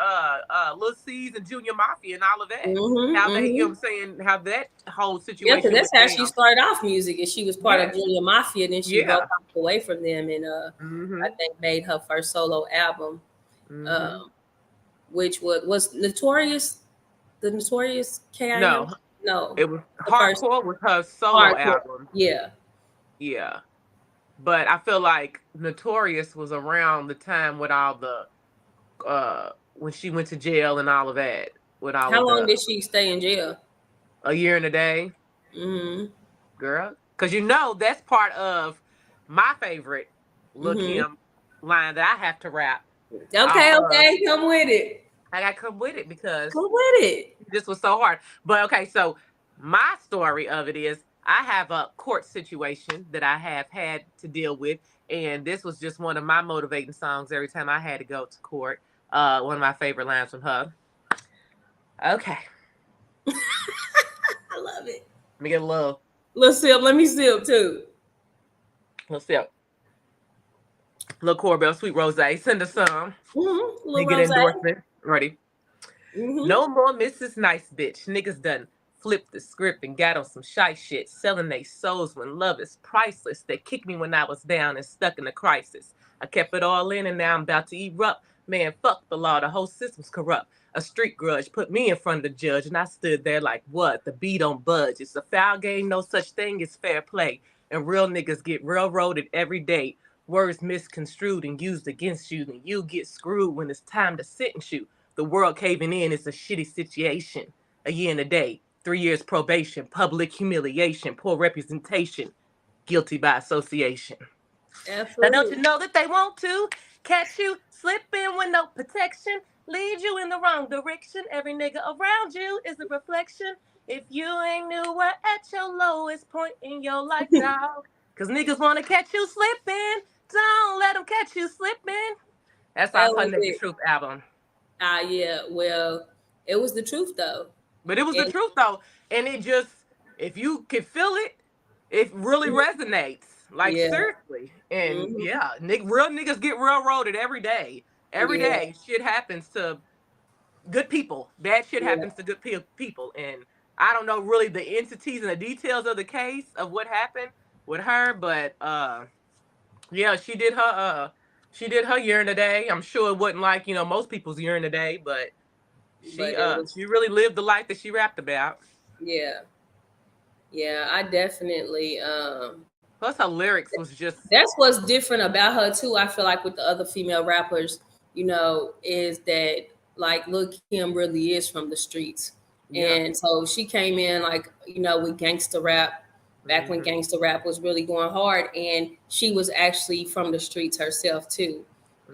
Lil C's and Junior Mafia and all of that, hmm how they, you know what hmm I'm saying, how that whole Yeah, because situation that's went how she down. started off music, and she was part of Yes. Junior Mafia, and then she broke Yeah. off away from them, and I Hmm. think made her first solo album, Hmm. um, which was Notorious, the Notorious K.I.M. No, No, it was the first Hardcore was her solo hardcore. album. Yeah. Yeah. But I feel like Notorious was around the time with all the when she went to jail and all of that, with all How of long the did she stay in jail? a year and a day, Hmm. girl. Cause that's part of my favorite Lil Hmm. Kim line that I have to rap off Okay, of. okay, come with it. I gotta come with it because Come with it. this was so hard. But okay, so my story of it is I have a court situation that I have had to deal with, and this was just one of my motivating songs every time I had to go to court. One of my favorite lines from her. Okay, I love it. let me get a Let's sip. Let me sip too. little sip. Little Corbell, Sweet Rose. Send us some. Little You get rose. endorsement. Ready? Hmm. No more Mrs. Nice Bitch. Niggas done flipped the script and got on some shy shit, selling they souls when love is priceless. They kicked me when I was down and stuck in a crisis. I kept it all in and now I'm about to erupt. Man, fuck the law. The whole system's corrupt. A street grudge put me in front of the judge and I stood there like, what? The beat don't budge. It's a foul game. No such thing as fair play. And real niggas get railroaded every day. Words misconstrued and used against you. And you get screwed when it's time to sit and shoot. The world caving in is a shitty situation. A year and a day, 3 years probation, public humiliation, poor representation, guilty by association. Now, don't you Absolutely. know that they want to catch you slipping with no protection, lead you in the wrong direction? Every nigga around you is a reflection. If you ain't new, we're at your lowest point in your life, dog. Cause niggas wanna catch you slipping. Don't let them catch you slipping. That's That off her was Naked it. Truth album. Yeah. Well, it was the truth though. But it was the And truth though. And it just, if you can feel it, it really resonates. Like yeah. seriously. And Hmm. yeah, real niggas get railroaded every day. Every Yeah. day shit happens to good people. Bad shit Yeah. happens to good people. And I don't know really the entities and the details of the case of what happened with her, but yeah, she did her year in a day. I'm sure it wasn't like, most people's year in a day, but But it was. she really lived the life that she rapped about. Yeah. Yeah. I definitely. Plus, her lyrics was just That's what's different about her too. I feel like with the other female rappers, is that like Lil Kim really is from the streets, yeah. and so she came in like with gangster rap back when Hmm. gangster rap was really going hard, and she was actually from the streets herself too,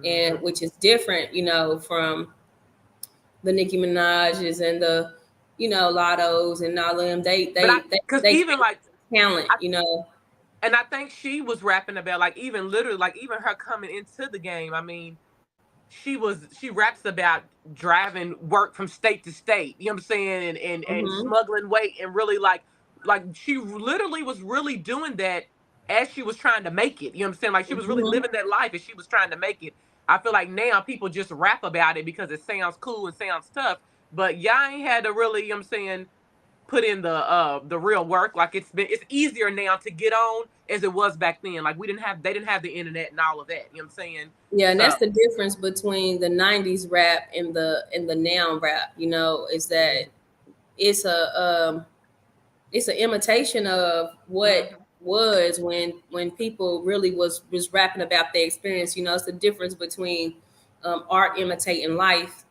and Hmm. which is different, from the Nicki Minaj's and the Lottos and all of them. But cause They even came like, with talent, I, and I think she was rapping about like even literally like even her coming into the game. I mean, she raps about driving work from state to state, you know what I'm saying, and Mm-hmm. smuggling weight, and really like she literally was really doing that as she was trying to make it. You know what I'm saying? Like she was really Mm-hmm. living that life as she was trying to make it. I feel like now people just rap about it because it sounds cool and sounds tough, but y'all ain't had to really, you know what I'm saying, put in the real work. Like it's easier now to get on as it was back then. Like they didn't have the internet and all of that. You know what I'm saying? Yeah, and So that's the difference between the '90s rap and the now rap. Is that mhm, it's an imitation of what mhm, was when people really was rapping about their experience. It's the difference between art imitating life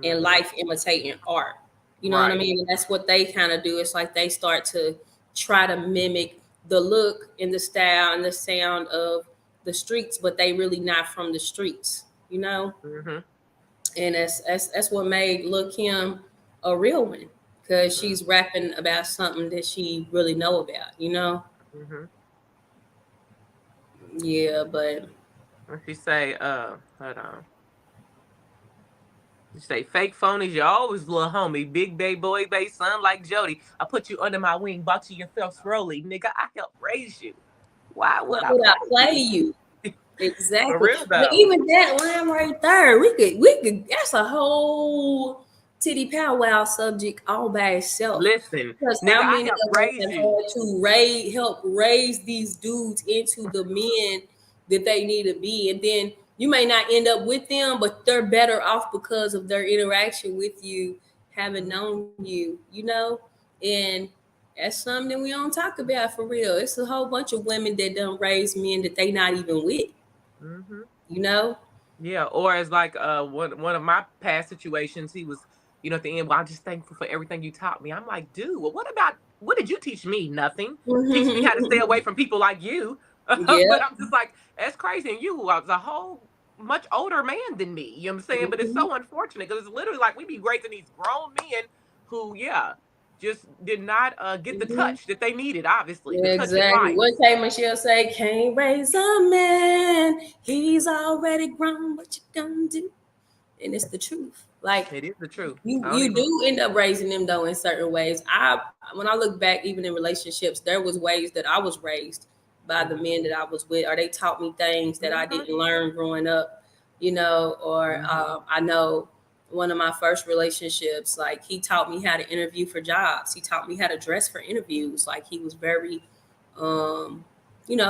and mhm. life imitating art. You know what I Right. mean? And that's what they kind of do. It's like they start to try to mimic the look and the style and the sound of the streets, but they really not from the streets. Mhm, And that's what made Lil Kim a real one, because mhm, she's rapping about something that she really know about. mhm. Yeah, but What she say? Hold on. She say fake phonies. You always little homie, big bay boy, bay son like Jody. I put you under my wing, bought you your first rollie, nigga. I helped raise you. Why why would I would I play play you? you? For Exactly. real But though. even that line right there, we could that's a whole titty powwow subject all by itself. Listen, Because nigga, how I many helped of us raise have you. had to help raise these dudes into the men that they need to be? And then you may not end up with them, but they're better off because of their interaction with you, having known you. And that's something that we don't talk about for real. It's a whole bunch of women that don't raise men that they not even with, Mm-hmm. you know? Yeah, or as like one of my past situations, he was, at the end, well, I'm just thankful for everything you taught me. I'm like, dude, well, what did you teach me? Nothing. Teach me how to stay away from people like you. Yeah. But I'm just like, that's crazy. And you was a whole much older man than me. You know what I'm saying? But it's Mhm. so unfortunate because it's literally like we be raising these grown men who, yeah, just did not get the Mhm. touch that they needed, obviously, the Yeah, touch in exactly. life. What K Michelle say? Can't raise a man. He's already grown. What you gonna do? And it's the truth. Like It is the truth. you I don't you even do end up raising them though in certain ways. I When I look back, even in relationships, there was ways that I was raised by the hmm men that I was with, or they taught me things that I hmm didn't learn growing up. Or hmm I know one of my first relationships, like he taught me how to interview for jobs. He taught me how to dress for interviews. Like he was very, um,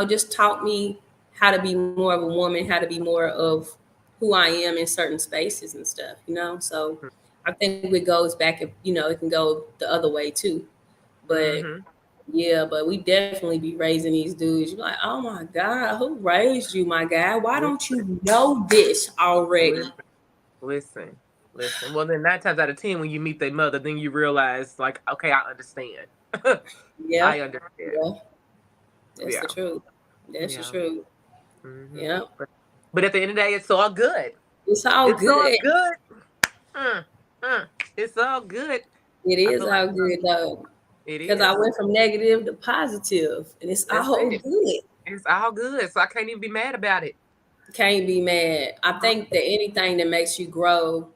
just taught me how to be more of a woman, how to be more of who I am in certain spaces and stuff. So I think it goes back, it can go the other way too. But hmm yeah, but we definitely be raising these dudes. You're like, oh my God, who raised you, my guy? Why don't Listen, you know this already? listen, listen, listen. Well, then 9 times out of 10, when you meet their mother, then you realize, like, okay, I understand. Yeah, I understand. yeah, that's Yeah, the truth. That's the yeah. truth. hmm Yeah, but at the end of the day, it's all good. it's all It's all good. good. Mm, mm. It's all good. It I is feel like all good though, it because I is. went from negative to positive, and it's That's all it. good. It's all good. So I can't even be mad about it. Can't be mad. I Uh, think that anything that makes you grow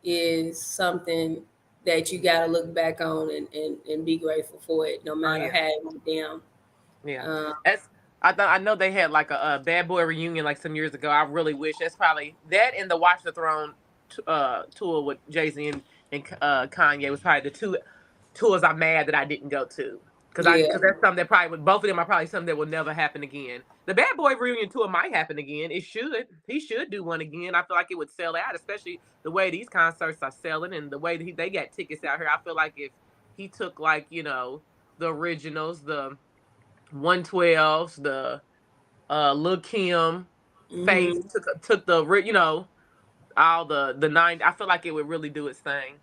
is something that you got to look back on and be grateful for it, no Oh matter yeah. how it went down. Yeah, Um, that's. I know they had like a Bad Boy reunion like some years ago. I really wish that's probably that and the Watch the Throne tour with Jay Z and Kanye was probably the two tours I'm mad that I didn't go to yeah, because that's something that probably would both of them are probably something that will never happen again. The Bad Boy reunion tour might happen again. It should. He should do one again. I feel like it would sell out, especially the way these concerts are selling and the way that they got tickets out here. I feel like if he took like the originals, the 112s, the Lil Kim, Faith hmm, took the all the nine. I feel like it would really do its thing.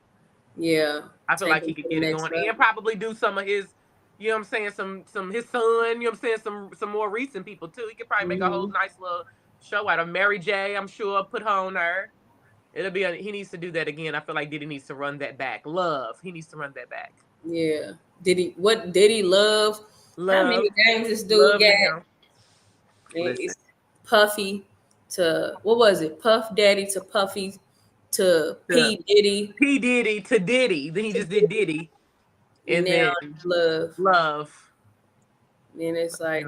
yeah. I feel Take like he them could to the get it next going and level. probably do some of his, you know what I'm saying, some his son, you know what I'm saying, some more recent people too. He could probably make a whole Hmm. nice little show out of Mary J. I'm sure put her on there. He needs to do that again. I feel like Diddy needs to run that back. Love, he needs to run that back. Yeah. What did he love? How Love, many games this dude love got? in him. Listen. It's Puffy. to what was it? Puff Daddy to Puffy to The P Diddy P Diddy to Diddy. Then he to just did Diddy, and now then Love. Love. And it's like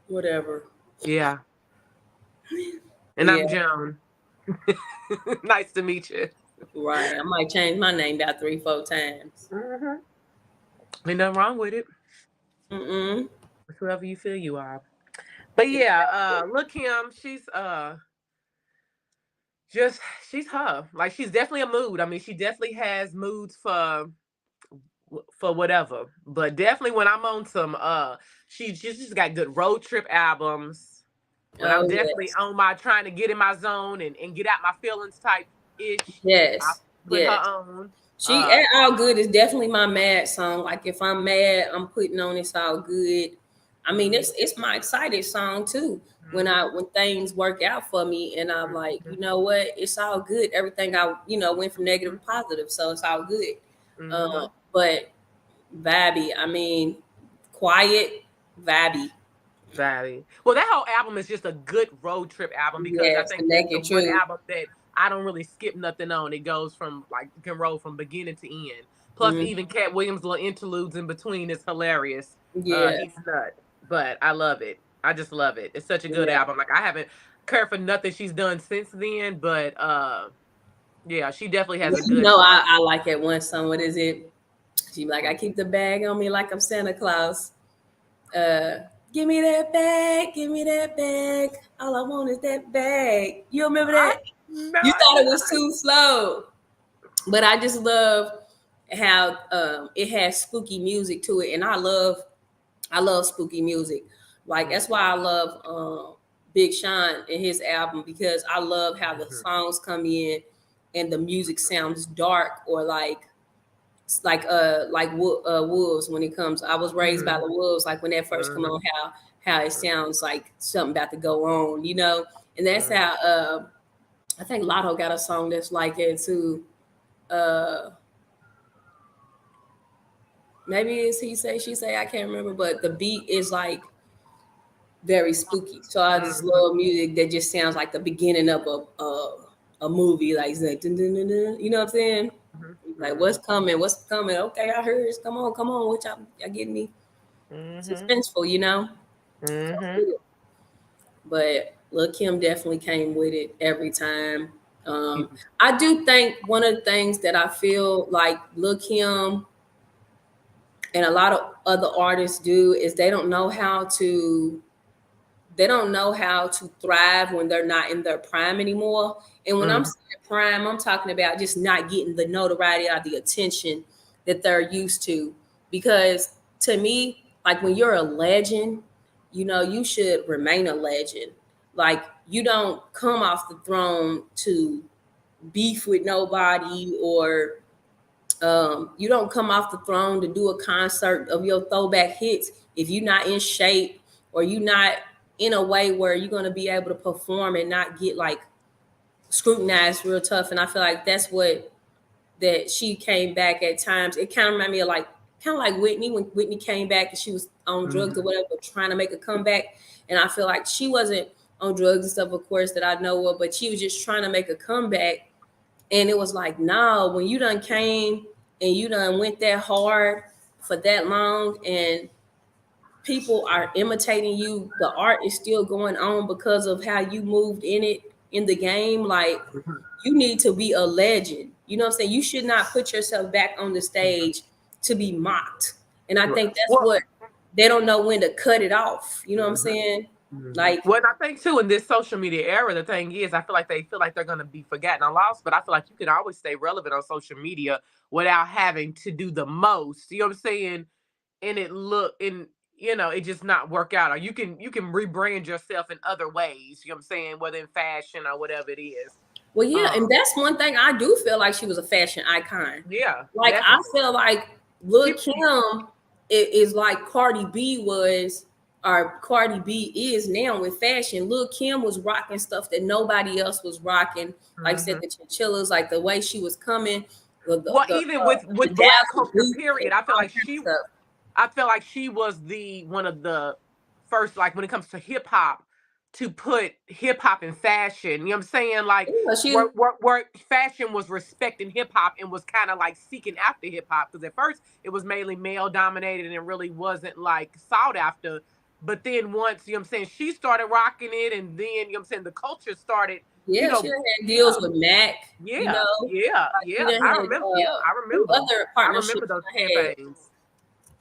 whatever. Yeah, and Yeah, I'm Joan. Nice to meet you. right. I might change my name about 3, 4 times. Mm-hmm. Ain't nothing wrong with it. Mm-mm. It's whoever you feel you are. But yeah, Lil Kim, she's just she's her. Like she's definitely a mood. I mean, she definitely has moods for whatever. But definitely when I'm on some she's just got good road trip albums. When I'm Oh definitely yes, on my trying to get in my zone and get out my feelings type ish, I yes, put her yes. on. She at All Good is definitely my mad song. Like if I'm mad, I'm putting on It's All Good. I mean, Mm, it's my excited song too. mhm, When things work out for me, and I'm like, you mhm, know what, it's all good. Everything I went from negative mhm, to positive, so it's all good. mhm. But vibey, I mean, quiet, vibey. Valley. Well, that whole album is just a good road trip album because I Yes, the think that's the naked one truth. album that I don't really skip nothing on. It goes from like you can roll from beginning to end. Plus, Mm, even Cat Williams' little interludes in between is hilarious. yeah, He's nuts, but I love it. I just love it. It's such a good yeah. album. Like I haven't cared for nothing she's done since then, but yeah, she definitely has Well, a good. I like it one song. What is it? She be like, I keep the bag on me like I'm Santa Claus. Uh, give me that bag, give me that bag. All I want is that bag. You remember I that? no, You I thought do it was too slow, but I just love how it has spooky music to it, and I love spooky music. Like not. that's why I love Big Sean and his album because I love how the Mhm, songs come in and the music sounds dark or wolves when it comes. I was raised by the mhm, wolves. Like when that first come mhm, on, how it sounds like something about to go on, And that's mhm, how I think Lotto got a song that's like it too. Uh, maybe it's he say she say I can't remember, but the beat is like very spooky. So I just mhm, love music that just sounds like the beginning of a movie, like, it's like dun, dun, dun, dun, you know what I'm saying? mhm, Like what's mhm, coming? What's coming? Okay, I heard it's come on, what y'all getting me mhm, suspenseful, mhm. But Lil Kim definitely came with it every time. Um, Mhm, I do think one of the things that I feel like Lil Kim and a lot of other artists do is they don't know how to thrive when they're not in their prime anymore. And when I'm mhm, saying prime, I'm talking about just not getting the notoriety or the attention that they're used to. Because to me, like when you're a legend, you should remain a legend. Like you don't come off the throne to beef with nobody or you don't come off the throne to do a concert of your throwback hits if you're not in shape or you're not in a way where you're going to be able to perform and not get like scrutinized real tough. And I feel like that's what that she came back at times. It kind of reminded me of like kind of like Whitney when Whitney came back and she was on drugs or mhm, whatever, trying to make a comeback. And I feel like she wasn't on drugs and stuff, of course, that I know of, but she was just trying to make a comeback. And it was like, no, when you done came and you done went that hard for that long and people are imitating you, the art is still going on because of how you moved in it in the game. Like mhm, you need to be a legend. You know what I'm saying? You should not put yourself back on the mhm. stage to be mocked. And I Right. think that's Well, what they don't know when to cut it off. You know what I'm mhm, saying? mhm. Like, Well, and I think too in this social media era, the thing is, I feel like they feel like they're gonna be forgotten or lost, but I feel like you can always stay relevant on social media without having to do the most. You know what I'm saying? And it look and it just not work out. Or you can rebrand yourself in other ways. You know what I'm saying? Whether in fashion or whatever it is. well, yeah, Um, and that's one thing I do feel like she was a fashion icon. yeah, Like I definitely. feel like Lil She, Kim is like Cardi B was or Cardi B is now with fashion. Lil Kim was rocking stuff that nobody else was rocking. Like I said, mhm. the chinchillas, like the way she was coming, Well, even the with black dazzle culture, boots period, and I feel all like kinds of she stuff. I feel like she was the one of the first, like when it comes to hip hop, to put hip hop in fashion. You know what I'm saying? Like Yeah, she where fashion was respecting hip hop and was kind of like seeking after hip hop. Because at first it was mainly male dominated and it really wasn't like sought after. But then once, you know what I'm saying, she started rocking it, and then, you know what I'm saying, the culture started, you yeah, she know, done had deals yeah, with Mac, you yeah, know. yeah, She yeah. done had I two remember. other I remember partnerships those she done had. campaigns.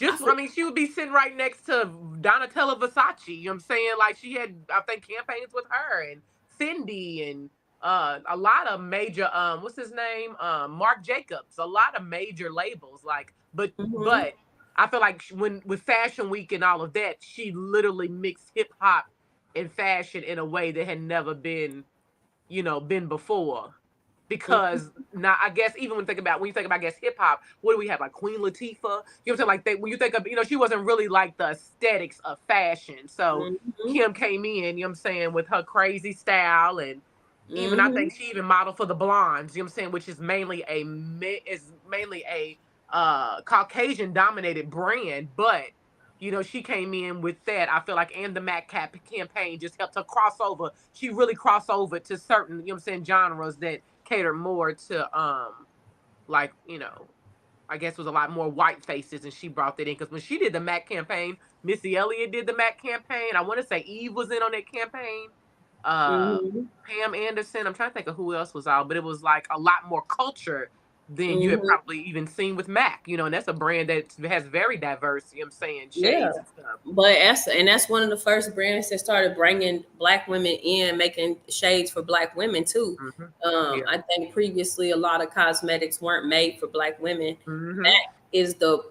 I Just, I forget. mean, she would be sitting right next to Donatella Versace. You know what I'm saying? Like she had, I think, campaigns with her and Fendi and a lot of major what's his name? Marc Jacobs. A lot of major labels. Like, Mm-hmm. but I feel like when with Fashion Week and all of that, she literally mixed hip hop and fashion in a way that had never been, been before. Because now I guess even when you think about I guess hip hop, what do we have, like Queen Latifah? You know what I'm saying? Like when you think of, she wasn't really like the aesthetics of fashion. So Mm-hmm. Kim came in, you know what I'm saying, with her crazy style, and even I Mm-hmm. think she even modeled for the Blondes, you know what I'm saying, which is mainly a Caucasian dominated brand, but she came in with that. I feel like, and the campaign just helped her cross over. She really crossed over to certain, you know what I'm saying, genres that cater more to like, I guess was a lot more white faces, and she brought that in because when she did the Mac campaign, Missy Elliott did the Mac campaign. I want to say Eve was in on that campaign. Uh, Mm-hmm. Pam Anderson. I'm trying to think of who else was out, but it was like a lot more culture than you had Mm-hmm. probably even seen with Mac. And that's a brand that has very diverse, you know what I'm saying, Yeah. shades and stuff. But that's one of the first brands that started bringing black women in, making shades for black women too. Hmm. Yeah. I think previously a lot of cosmetics weren't made for black women. Hmm. Mac is the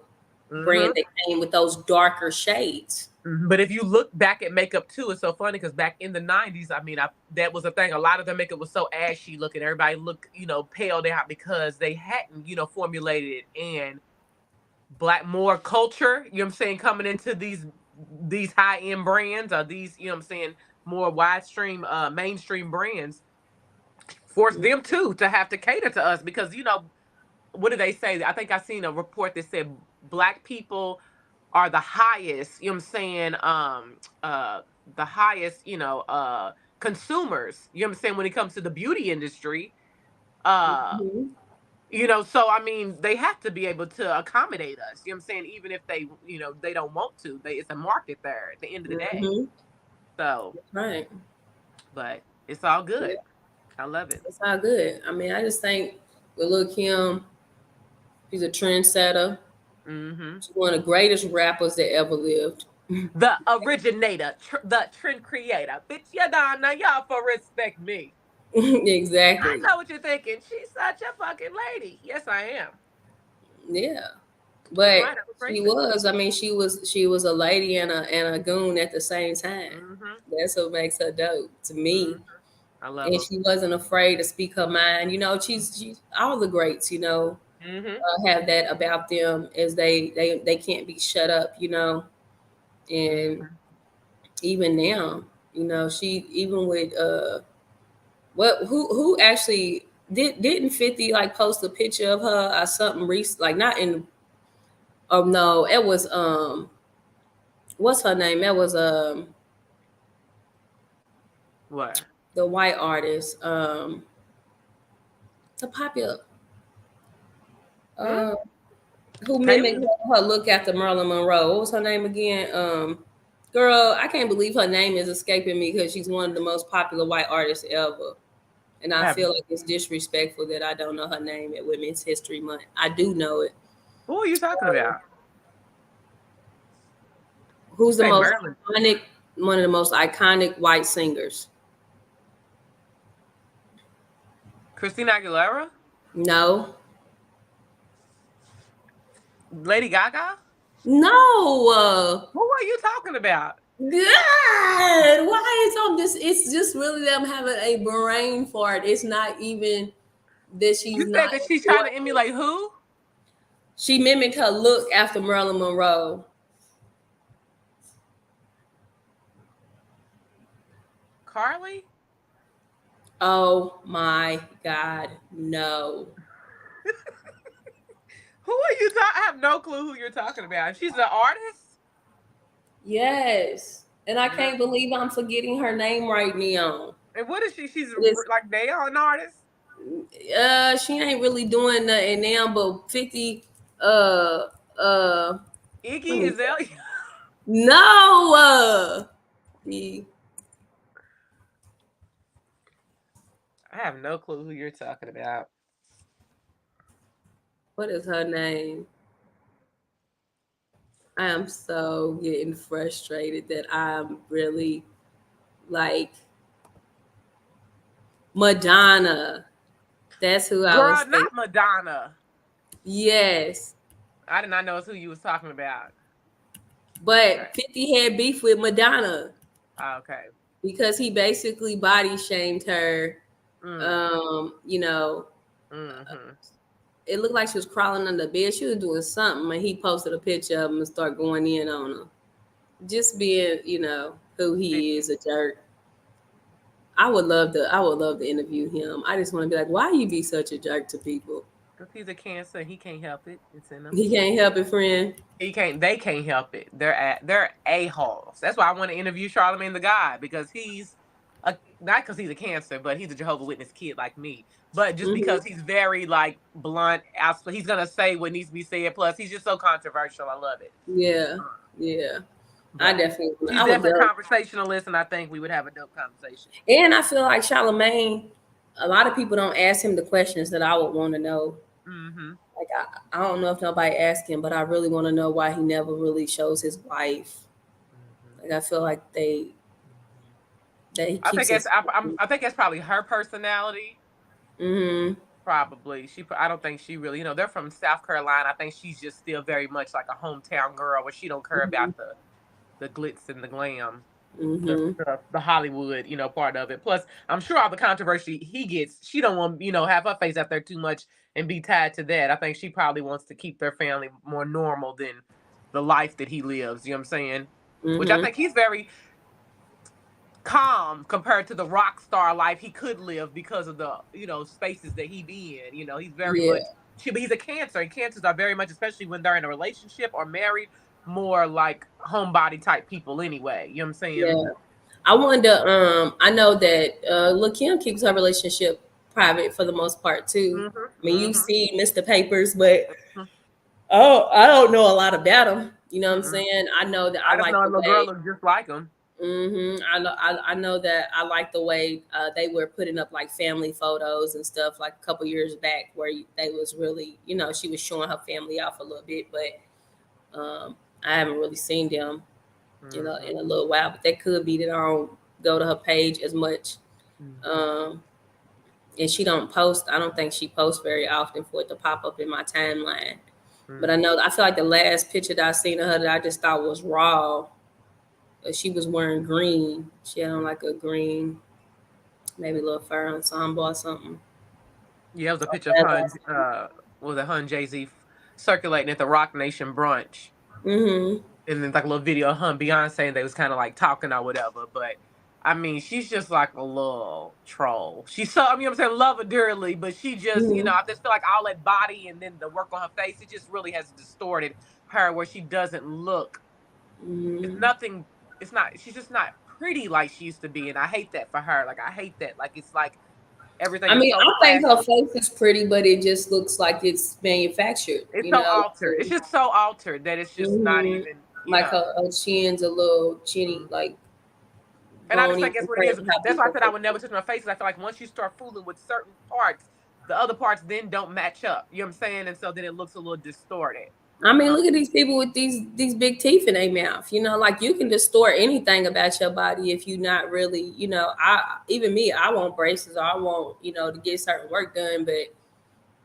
brand Hmm. that came with those darker shades. Mhm. But if you look back at makeup too, it's so funny because back in the '90s, I mean, that was a thing. A lot of their makeup was so ashy looking. Everybody looked, paled out because they hadn't, formulated it in black more culture. You know what I'm saying? Coming into these high end brands or these, you know what I'm saying, more widestream, mainstream brands, force them too to have to cater to us because what do they say? I think I seen a report that said black people are the highest, you know what I'm saying, the highest, consumers, you know what I'm saying, when it comes to the beauty industry. Uh, Mhm. so I mean, they have to be able to accommodate us, you know what I'm saying, even if they, they don't want to. It's a market there at the end of the day. Mhm. So, Right. but it's all Yeah, good. I love it. it's all good. I mean, I just think with Lil Kim, she's a trendsetter. Hmm. She's one of the greatest rappers that ever lived. The originator, the trend creator. Bitch, you don't know y'all for respect me. I Exactly. know what you're thinking. She's such a fucking lady. Yes, I am. Yeah. You're But right. I was she racist. was, I mean, she was a lady and a goon at the same time. Hmm. That's what makes her dope to Hmm. me. I love And her. she wasn't afraid to speak her mind. She's all the greats, Hmm. have that about them as they can't be shut up, and Hmm. even now, she even with what who actually didn't 50 like post a picture of her or something recent, like not in, oh no, it was what's her name, that was What? the white artist, the popular Hmm? uh who mimicked Taylor? her look after Marilyn Monroe. What was her name again? Girl, I can't believe her name is escaping me because she's one of the most popular white artists ever. And I Have, feel like it's disrespectful that I don't know her name at Women's History Month. I do know it. who are you talking about? You Who's the say most Maryland? iconic, one of the most iconic white singers? Christina Aguilera? No. Lady Gaga? No. Who are you talking about? God, why is on this? It's just really them having a brain fart. It's not even that she's You not said that she's trying to important. emulate who? She mimicked her look after Marilyn Monroe. Carly? Oh my God, no. Who are you talking? I have no clue who you're talking about. She's an artist? Yes. And I Yeah. can't believe I'm forgetting her name right now. And what is she? She's It's, like nail an artist. she ain't really doing nothing now, but 50, uh, uh, let Iggy me, Azalea. no, the, I have no clue who you're talking about. what is her name? I am so getting frustrated that I'm really like Madonna. That's who I was Girl, thinking. not Madonna. Yes. I did not know it's who you was talking about. Okay. But 50 had beef with Madonna Okay. because he basically body shamed her. Mm. You know, Mm-hmm. it looked like she was crawling under the bed. She was doing something, and he posted a picture of him and started going in on her. Just being, who he 50. is, a jerk. I would love to interview him. I just want to be like, why you be such a jerk to people? Because he's a cancer. He can't help it. It's in him. He can't help it, friend. He can't. They can't help it. They're a holes. That's why I want to interview Charlemagne the God because he's a not because he's a cancer, but he's a Jehovah Witness kid like me. But just Hmm. because he's very like blunt, he's gonna say what needs to be said. Plus, he's just so controversial. I love it. Yeah, yeah. I But definitely, he's I would definitely love. conversationalist, and I think we would have a dope conversation. And I feel like Charlemagne, a lot of people don't ask him the questions that I would want to know. Mm-hmm. Like I don't know if nobody asked him, but I really want to know why he never really shows his wife. Mm-hmm. Like I feel like Mm-hmm. that he I think keeps that's his. I think that's probably her personality. Hmm. Probably. I don't think she really, they're from South Carolina. I think she's just still very much like a hometown girl where she don't care Hmm. about the glitz and the glam, the Hmm. stuff, the Hollywood, part of it. Plus, I'm sure all the controversy he gets, she don't want, have her face out there too much and be tied to that. I think she probably wants to keep their family more normal than the life that he lives, you know what I'm saying? Which I Hmm. think he's very calm compared to the rock star life he could live because of the spaces that he be in. He's very Yeah, much, but he's a cancer, and cancers are very much, especially when they're in a relationship or married, more like homebody type people anyway. You know what I'm saying? yeah. I wonder. I know that Lil Kim keeps her relationship private for the most part too. Mm-hmm. I mean, you Mm-hmm. see Mr. Papers, but I don't know a lot about him. You know what I'm Mm-mm. saying? I know that I I just like know a the little girl way. looks just like him. I know that I like the way they were putting up like family photos and stuff like a couple years back where they was really, she was showing her family off a little bit, but I haven't really seen them, Mm-hmm. in a little while. But that could be that I don't go to her page as much. Mm-hmm. Um, and she don't post. I don't think she posts very often for it to pop up in my timeline. But Mm-hmm. I feel like the last picture that I seen of her that I just thought was raw. She was wearing green. She had on like a green, maybe a little fur ensemble or something. Yeah, it was a picture of her and, was it her and Jay-Z circulating at the Rock Nation brunch. Mm-hmm. And then like a little video of her and Beyonce, and they was kind of like talking or whatever. But I mean, she's just like a little troll. She's so, I mean, I'm saying love her dearly, but she just, Mm-hmm. I just feel like all that body and then the work on her face, it just really has distorted her where she doesn't look. It's Mm-hmm. nothing. It's not. She's just not pretty like she used to be, and I hate that for her. Like I hate that. Like it's like everything I is mean, so I think her flashy. face is pretty, but it just looks like it's manufactured. It's so altered. It's just so altered that it's just not Mm-hmm. even. Like her chin's a little chinny, Mhm. like And I just bony think that's what it compared is. to how That's why I people said I face would never it. touch my face. I feel like once you start fooling with certain parts, the other parts then don't match up. You know what I'm saying? And so then it looks a little distorted. I mean, Um, look at these people with these big teeth in their mouth. Like you can distort anything about your body if you're not really, I even me, I want braces or I want, to get certain work done, but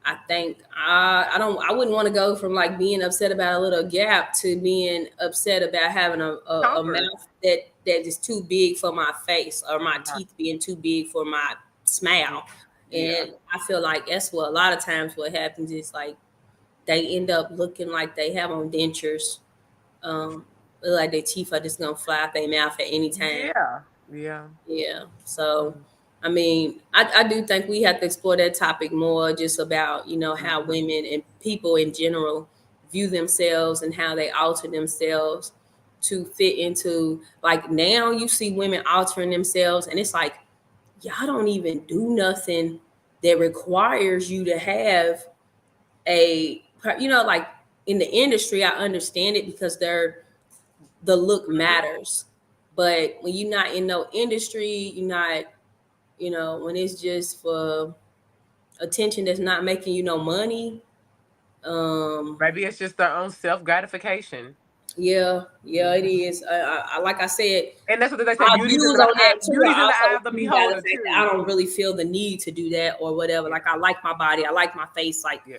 I think I wouldn't want to go from like being upset about a little gap to being upset about having a Conquerors. mouth that is too big for my face or my Uh-huh. teeth being too big for my smile. Yeah. And I feel like that's what a lot of times what happens is like they end up looking like they have on dentures. Look like their teeth are just gonna fly out their mouth at any time. Yeah. Yeah. Yeah. So, Mhm. I mean, I do think we have to explore that topic more, just about, how Mhm. women and people in general view themselves and how they alter themselves. to fit into, like, now you see women altering themselves and it's like y'all don't even do nothing that requires you to have a, like, in the industry I understand it because the look matters, but when you're not in no industry, you're not, when it's just for attention that's not making you no money. Maybe it's just their own self gratification. Yeah, it is. Like I said, And that's what they say. my views on that too Beauty's are in the eye also of the skewed by the beholder fact that I too. don't really feel the need to do that or whatever. Yeah, Like, I like my body, I like my face. Like, yeah,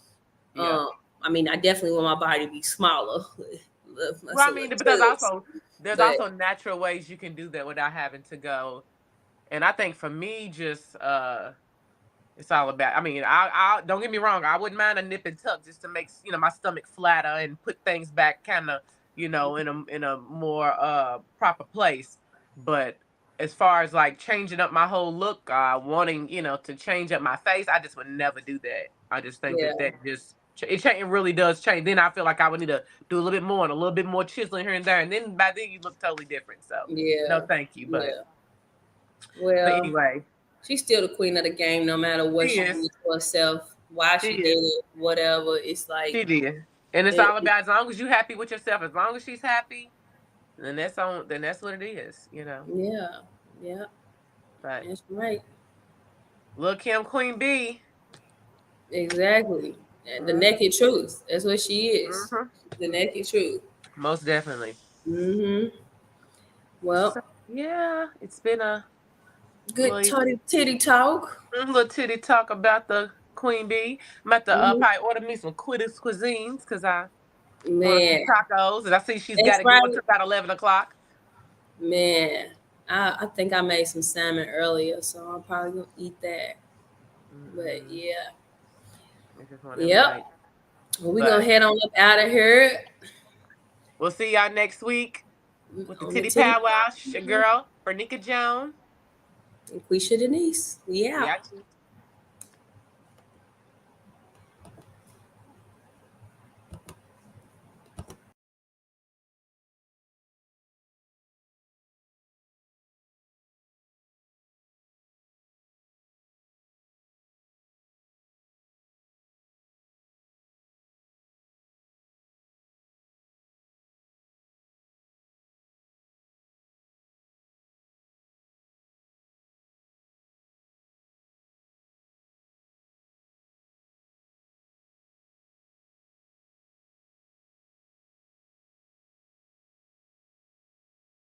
yeah. um, I mean, I definitely want my body to be smaller, Well, I muscle mean, and but tugs, there's but also natural ways you can do that without having to go. And I think for me, just it's all about. I mean, I don't get me wrong. I wouldn't mind a nip and tuck just to make my stomach flatter and put things back kind of in a more proper place. But as far as like changing up my whole look, wanting to change up my face, I just would never do that. I just think yeah, that just it really does change. Then I feel like I would need to do a little bit more and a little bit more chiseling here and there, and then by then you look totally different. So no, yeah, thank you. yeah. But Well, anyway, she's still the queen of the game, no matter what she she is. did to herself, why She she did is. it, whatever. It's She like, did. And it's all it, about as long as you happy with yourself, as long as she's happy, then that's what it is. yeah, yeah, But that's right. Lil Kim Queen B. Exactly. The Mm-hmm, naked truth. That's what she is. mm-hmm. The naked truth. Most definitely. Mm-hmm. So Well, yeah, it's been a good little, titty talk. little titty talk about the Queen Bee. I'm about to Mhm. probably order me some Quitters cuisines because I ordered some Man, tacos and I see she's got that's it going right. to about 11 o'clock. Man, I think I made some salmon earlier, so I'm probably gonna eat that. But Mm-mm. yeah, It's just one of them yep. nights. Well, we're gonna But head on up out of here we'll see y'all next week with the on the titty titty powwow. talk. Your girl, Bernica Joan. And Quisha Denise. We We out. out.